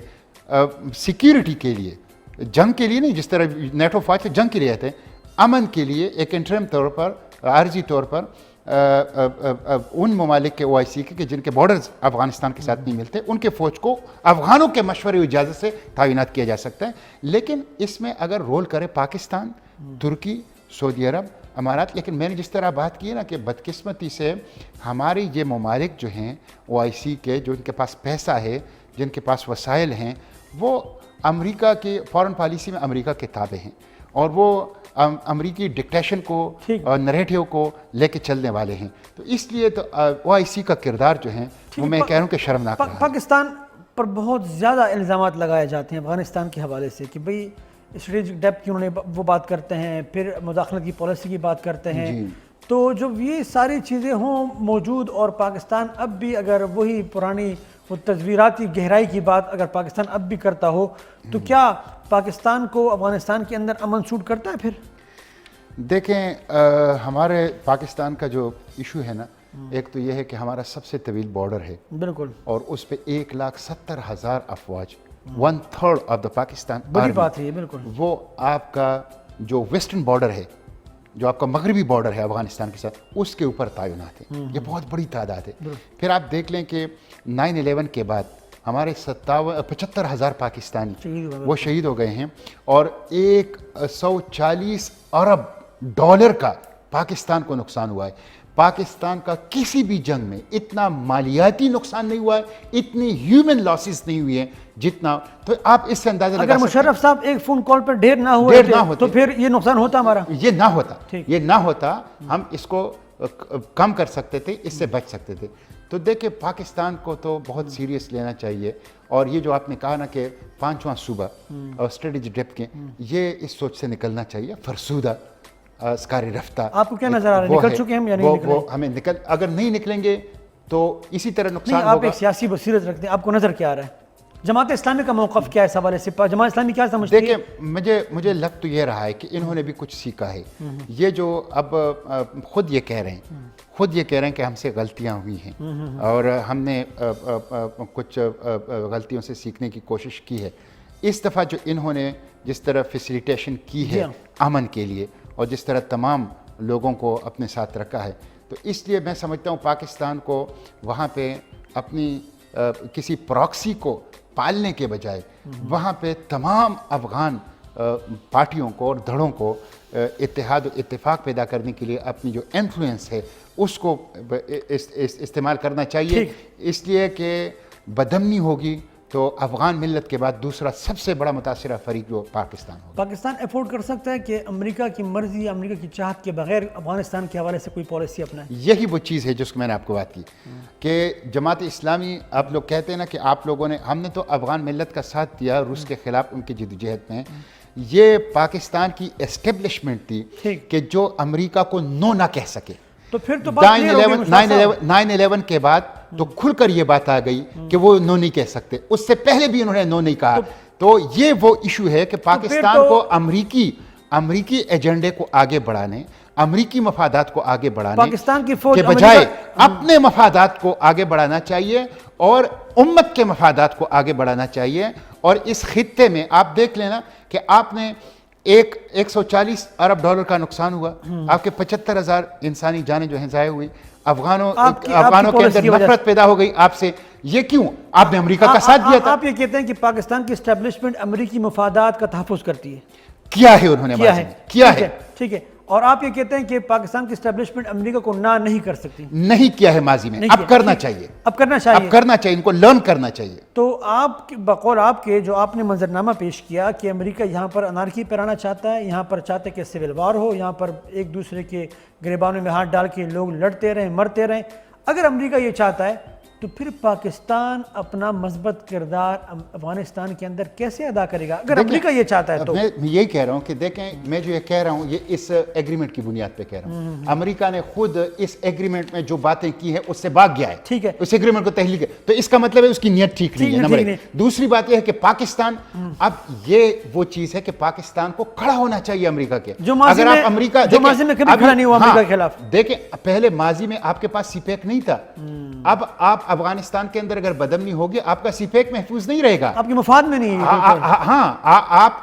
سیکیورٹی کے لیے, جنگ کے لیے نہیں, جس طرح نیٹو فوج جنگ کے لیے آتے ہیں, امن کے لیے ایک انٹرم طور پر عارضی طور پر ان ممالک کے OIC کے جن کے بارڈرز افغانستان کے ساتھ نہیں ملتے ان کے فوج کو افغانوں کے مشورے و اجازت سے تعینات کیا جا سکتا ہے. لیکن اس میں اگر رول کرے پاکستان, ترکی, سعودی عرب, امارات. لیکن میں نے جس طرح بات کی نا کہ بدقسمتی سے ہماری یہ ممالک جو ہیں OIC کے, جو ان کے پاس پیسہ ہے, جن کے پاس وسائل ہیں, وہ امریکہ کی فارن پالیسی میں امریکہ کے تابع ہیں اور وہ امریکی ڈکٹیشن کو اور نریٹیو کو لے کے چلنے والے ہیں. تو اس لیے تو OIC کا کردار جو ہے وہ میں کہہ رہا ہوں کہ شرمناک رہا. پاکستان پر بہت زیادہ الزامات لگائے جاتے ہیں افغانستان کے حوالے سے کہ بھئی اسٹریٹجک ڈیپتھ کی انہوں نے وہ بات کرتے ہیں, پھر مداخلت کی پالیسی کی بات کرتے ہیں. تو جب یہ ساری چیزیں ہوں موجود اور پاکستان اب بھی اگر وہی پرانی وہ تصویراتی گہرائی کی بات اگر پاکستان اب بھی کرتا ہو تو کیا پاکستان کو افغانستان کے اندر امن سوٹ کرتا ہے؟ پھر دیکھیں ہمارے پاکستان کا جو ایشو ہے نا, ایک تو یہ ہے کہ ہمارا سب سے طویل بارڈر ہے بالکل, اور اس پہ 1,70,000 افواج, 1/3 آف دا پاکستان بڑی بات ہے یہ. بالکل, وہ آپ کا جو ویسٹرن بارڈر ہے, جو آپ کا مغربی بارڈر ہے افغانستان کے ساتھ, اس کے اوپر تعینات ہیں. یہ بہت بڑی تعداد ہے. پھر آپ دیکھ لیں کہ 9/11 کے بعد ہمارے 75,000 پاکستانی وہ شہید ہو گئے ہیں اور 140 ارب ڈالر کا پاکستان کو نقصان ہوا ہے. پاکستان کا کسی بھی جنگ میں اتنا مالیاتی نقصان نہیں ہوا ہے, اتنی ہیومن لاسز نہیں ہوئی ہیں جتنا. تو آپ اس سے اندازہ لگا اگر مشرف صاحب ایک فون کال پر ڈھیر نہ ہوئے تو پھر یہ نقصان ہوتا ہمارا, یہ نہ ہوتا, ہم اس کو کم کر سکتے تھے, اس سے بچ سکتے تھے. تو دیکھیں پاکستان کو تو بہت سیریس لینا چاہیے. اور یہ جو آپ نے کہا نا کہ 5واں صوبہ اور اسٹریٹجک ڈیپتھ کے, یہ اس سوچ سے نکلنا چاہیے فرسودہ اسکاری رفتہ. آپ کو کیا نظر آ رہا ہے, نکل چکے ہم یا نہیں نکلے؟ وہ ہمیں اگر نہیں نکلیں گے تو اسی طرح نقصان ہوگا. آپ ایک سیاسی بصیرت رکھتے ہیں, آپ کو نظر کیا آ رہا ہے جماعت اسلامی کا موقف کیا ہے اس حوالے سے؟ جماعت اسلامی کیا سمجھتی ہے؟ دیکھیں مجھے لگ تو یہ رہا ہے کہ انہوں نے بھی کچھ سیکھا ہے. یہ جو اب خود یہ کہہ رہے ہیں کہ ہم سے غلطیاں ہوئی ہیں اور ہم نے کچھ غلطیوں سے سیکھنے کی کوشش کی ہے. اس دفعہ جو انہوں نے جس طرح فیسیلیٹیشن کی ہے امن کے لیے اور جس طرح تمام لوگوں کو اپنے ساتھ رکھا ہے, تو اس لیے میں سمجھتا ہوں پاکستان کو وہاں پہ اپنی کسی پراکسی کو پالنے کے بجائے وہاں پہ تمام افغان پارٹیوں کو اور دھڑوں کو اتحاد و اتفاق پیدا کرنے کے لیے اپنی جو انفلوئنس ہے اس کو استعمال کرنا چاہیے. اس لیے کہ بدامنی ہوگی تو افغان ملت کے بعد دوسرا سب سے بڑا متاثرہ فریق جو پاکستان ہوگا. پاکستان افورڈ کر سکتا ہے کہ امریکہ کی مرضی, امریکہ کی چاہت کے بغیر افغانستان کے حوالے سے کوئی پالیسی اپنائے؟ یہی وہ چیز ہے جس کو میں نے آپ کو بات کی کہ جماعت اسلامی, آپ لوگ کہتے ہیں نا کہ آپ لوگوں نے, ہم نے تو افغان ملت کا ساتھ دیا روس کے خلاف ان کی جدوجہد میں. یہ پاکستان کی اسٹیبلشمنٹ تھی کہ جو امریکہ کو نو نہ کہہ سکے. تو پھر تو 9/11 کے بعد تو کھل کر یہ بات آ گئی کہ وہ نو نہیں کہہ سکتے. اس سے پہلے بھی انہوں نے نو نہیں کہا. تو یہ وہ ایشو ہے کہ پاکستان کو امریکی ایجنڈے کو آگے بڑھانے, امریکی مفادات کو آگے بڑھانے پاکستان کی فوج کے بجائے اپنے مفادات کو آگے بڑھانا چاہیے اور امت کے مفادات کو آگے بڑھانا چاہیے. اور اس خطے میں آپ دیکھ لینا کہ آپ نے 140 ارب ڈالر کا نقصان ہوا, آپ کے 75,000 انسانی جانیں جو ہیں ضائع ہوئی, افغانوں کے اندر نفرت پیدا ہو گئی آپ سے. یہ کیوں؟ آپ نے امریکہ کا ساتھ دیا تھا. آپ یہ کہتے ہیں کہ پاکستان کی اسٹیبلشمنٹ امریکی مفادات کا تحفظ کرتی ہے. کیا ہے انہوں نے کیا ہے. ٹھیک ہے. اور آپ یہ کہتے ہیں کہ پاکستان کی اسٹیبلشمنٹ امریکہ کو نہ نہیں کر سکتی. نہیں کیا ہے ماضی میں, اب کرنا چاہیے. اب کرنا چاہیے, ان کو لرن کرنا چاہیے. تو آپ بقول آپ کے جو آپ نے منظرنامہ پیش کیا کہ امریکہ یہاں پر انارکی پھیلانا چاہتا ہے, یہاں پر چاہتا ہے کہ سول وار ہو, یہاں پر ایک دوسرے کے گریبانوں میں ہاتھ ڈال کے لوگ لڑتے رہیں, مرتے رہیں. اگر امریکہ یہ چاہتا ہے تو پھر پاکستان اپنا مثبت کردار افغانستان کے اندر کیسے ادا کرے گا اگر امریکہ یہ چاہتا ہے تو؟ میں یہی کہہ رہا ہوں کہ دیکھیں, میں جو یہ کہہ رہا ہوں یہ اس ایگریمنٹ کی بنیاد پہ کہہ رہا ہوں. امریکہ نے خود اس ایگریمنٹ میں جو باتیں کی ہیں اس سے بھاگ گیا ہے. ٹھیک ہے, اس ایگریمنٹ کو تحلیل کیا, تو اس کا مطلب ہے اس کی نیت ٹھیک نہیں ہے. نمبر ایک. دوسری بات یہ ہے کہ پاکستان, اب یہ وہ چیز ہے کہ پاکستان کو کھڑا ہونا چاہیے امریکہ کے. اگر آپ امریکہ ماضی میں کبھی کھڑا نہیں ہوا امریکہ کے خلاف. دیکھیں پہلے ماضی میں آپ کے پاس سی پیک نہیں تھا, اب آپ افغانستان کے اندر اگر بدامنی ہوگی آپ کا سی پیک محفوظ نہیں رہے گا. آپ کے مفاد میں نہیں ہے. ہاں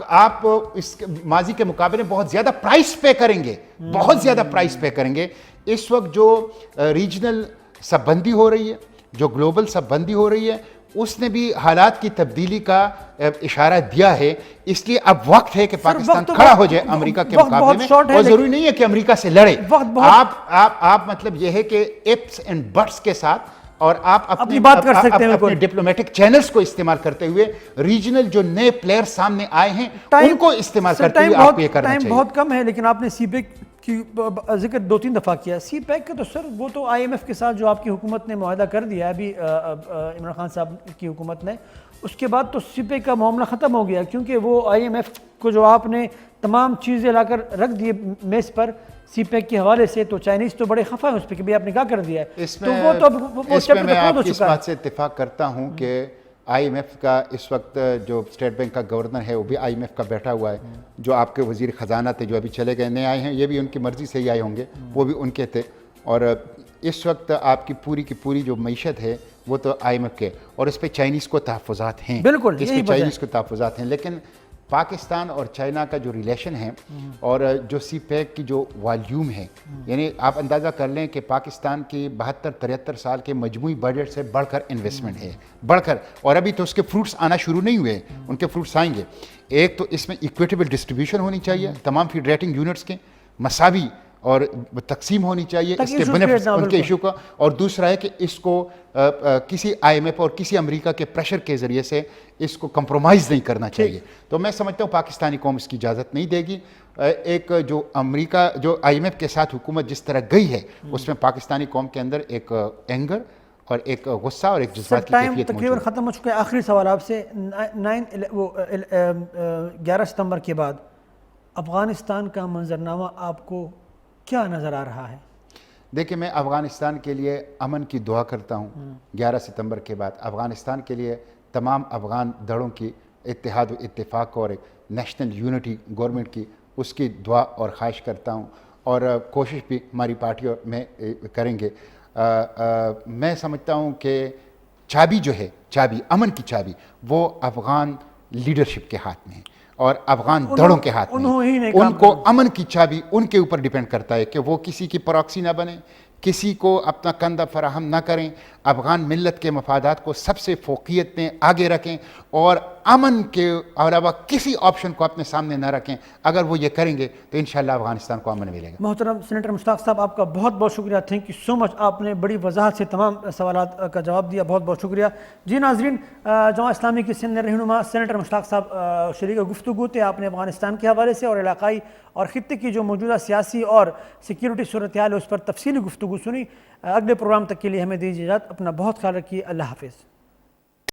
آپ اس ماضی کے مقابلے میں بہت زیادہ پرائس پے کریں گے, بہت زیادہ پرائس پے کریں گے. اس وقت جو ریجنل سب بندی ہو رہی ہے, جو گلوبل سب بندی ہو رہی ہے, اس نے بھی حالات کی تبدیلی کا اشارہ دیا ہے. اس لیے اب وقت ہے کہ پاکستان کھڑا ہو جائے امریکہ کے مقابلے میں. اور ضروری نہیں ہے کہ امریکہ سے لڑے. آپ مطلب یہ ہے کہ ایپس اینڈ بٹس کے ساتھ اور آپ اپنی بات کر سکتے ہیں, اپنے ڈپلومیٹک چینلز کو استعمال کرتے ہوئے ریجنل جو نئے پلیئر سامنے آئے ہیں ان کو استعمال کرتے ہوئے آپ کو یہ کرنا چاہیے. ٹائم بہت کم ہے, لیکن آپ نے سی پیک کی ذکر 2-3 دفعہ کیا. سی پیک کا تو سر وہ تو آئی ایم ایف کے ساتھ جو آپ کی حکومت نے معاہدہ کر دیا ہے ابھی عمران خان صاحب کی حکومت نے, اس کے بعد تو سی پیک کا معاملہ ختم ہو گیا, کیونکہ وہ آئی ایم ایف کو جو آپ نے تمام چیزیں لا کر رکھ دیے میز پر سی پیک کے حوالے سے, تو چائنیز تو بڑے خفا ہیں اس پہ کہ آپ نے کیا کر دیا ہے. اس میں میں آپ کی اس بات سے اتفاق کرتا ہوں کہ آئی ایم ایف کا اس وقت جو اسٹیٹ بینک کا گورنر ہے وہ بھی آئی ایم ایف کا بیٹھا ہوا ہے. جو آپ کے وزیر خزانہ تھے جو ابھی چلے گئے نئے آئے ہیں, یہ بھی ان کی مرضی سے ہی آئے ہوں گے, وہ بھی ان کے تھے. اور اس وقت آپ کی پوری جو معیشت ہے وہ تو آئی ایم ایف کے, اور اس پہ چائنیز کو تحفظات ہیں. بالکل اس پہ چائنیز کو تحفظات ہیں. لیکن پاکستان اور چائنا کا جو ریلیشن ہے اور جو سی پیک کی جو والیوم ہے, یعنی آپ اندازہ کر لیں کہ پاکستان کی 72-73 سال کے مجموعی بجٹ سے بڑھ کر انویسٹمنٹ ہے, بڑھ کر, اور ابھی تو اس کے فروٹس آنا شروع نہیں ہوئے, ان کے فروٹس آئیں گے. ایک تو اس میں ایکویٹیبل ڈسٹریبیوشن ہونی چاہیے تمام فیڈ ریٹنگ یونٹس کے, مساوی اور تقسیم ہونی چاہیے اس کے بینیفٹس ان کے ایشو کا. اور دوسرا ہے کہ اس کو کسی آئی ایم ایف اور کسی امریکہ کے پریشر کے ذریعے سے اس کو کمپرومائز نہیں کرنا چاہیے. تو میں سمجھتا ہوں پاکستانی قوم اس کی اجازت نہیں دے گی. ایک جو امریکہ جو آئی ایم ایف کے ساتھ حکومت جس طرح گئی ہے اس میں پاکستانی قوم کے اندر ایک اینگر اور ایک غصہ اور ایک جذبات کی کیفیت موجود ہے. تقریباً ختم ہو چکا ہے. آخری سوال آپ سے, 11 ستمبر کے بعد افغانستان کا منظرنامہ آپ کو کیا نظر آ رہا ہے؟ دیکھیں, میں افغانستان کے لیے امن کی دعا کرتا ہوں. 11 ستمبر کے بعد افغانستان کے لیے تمام افغان دھڑوں کی اتحاد و اتفاق اور ایک نیشنل یونٹی گورنمنٹ کی, اس کی دعا اور خواہش کرتا ہوں, اور کوشش بھی ہماری پارٹیوں میں کریں گے. میں سمجھتا ہوں کہ چابی جو ہے, چابی امن کی چابی, وہ افغان لیڈرشپ کے ہاتھ میں ہے اور افغان دھڑوں کے ہاتھ میں. ان کو امن کی چابی ان کے اوپر ڈیپینڈ کرتا ہے کہ وہ کسی کی پراکسی نہ بنے, کسی کو اپنا کندھا فراہم نہ کریں, افغان ملت کے مفادات کو سب سے فوقیت میں آگے رکھیں اور امن کے علاوہ کسی آپشن کو اپنے سامنے نہ رکھیں. اگر وہ یہ کریں گے تو انشاءاللہ افغانستان کو امن ملے گا. محترم سینیٹر مشتاق صاحب, آپ کا بہت بہت شکریہ. تھینک یو سو مچ. آپ نے بڑی وضاحت سے تمام سوالات کا جواب دیا, بہت بہت شکریہ. جی ناظرین, جماعت اسلامی کے سینئر رہنما سینیٹر مشتاق صاحب شریک گفتگو تھے. آپ نے افغانستان کے حوالے سے اور علاقائی اور خطے کی جو موجودہ سیاسی اور سیکیورٹی صورتحال ہے اس پر تفصیلی گفتگو سنی. اگلے پروگرام تک کے لیے ہمیں دیجیے اجازت. اپنا بہت خیال رکھیے. اللہ حافظ.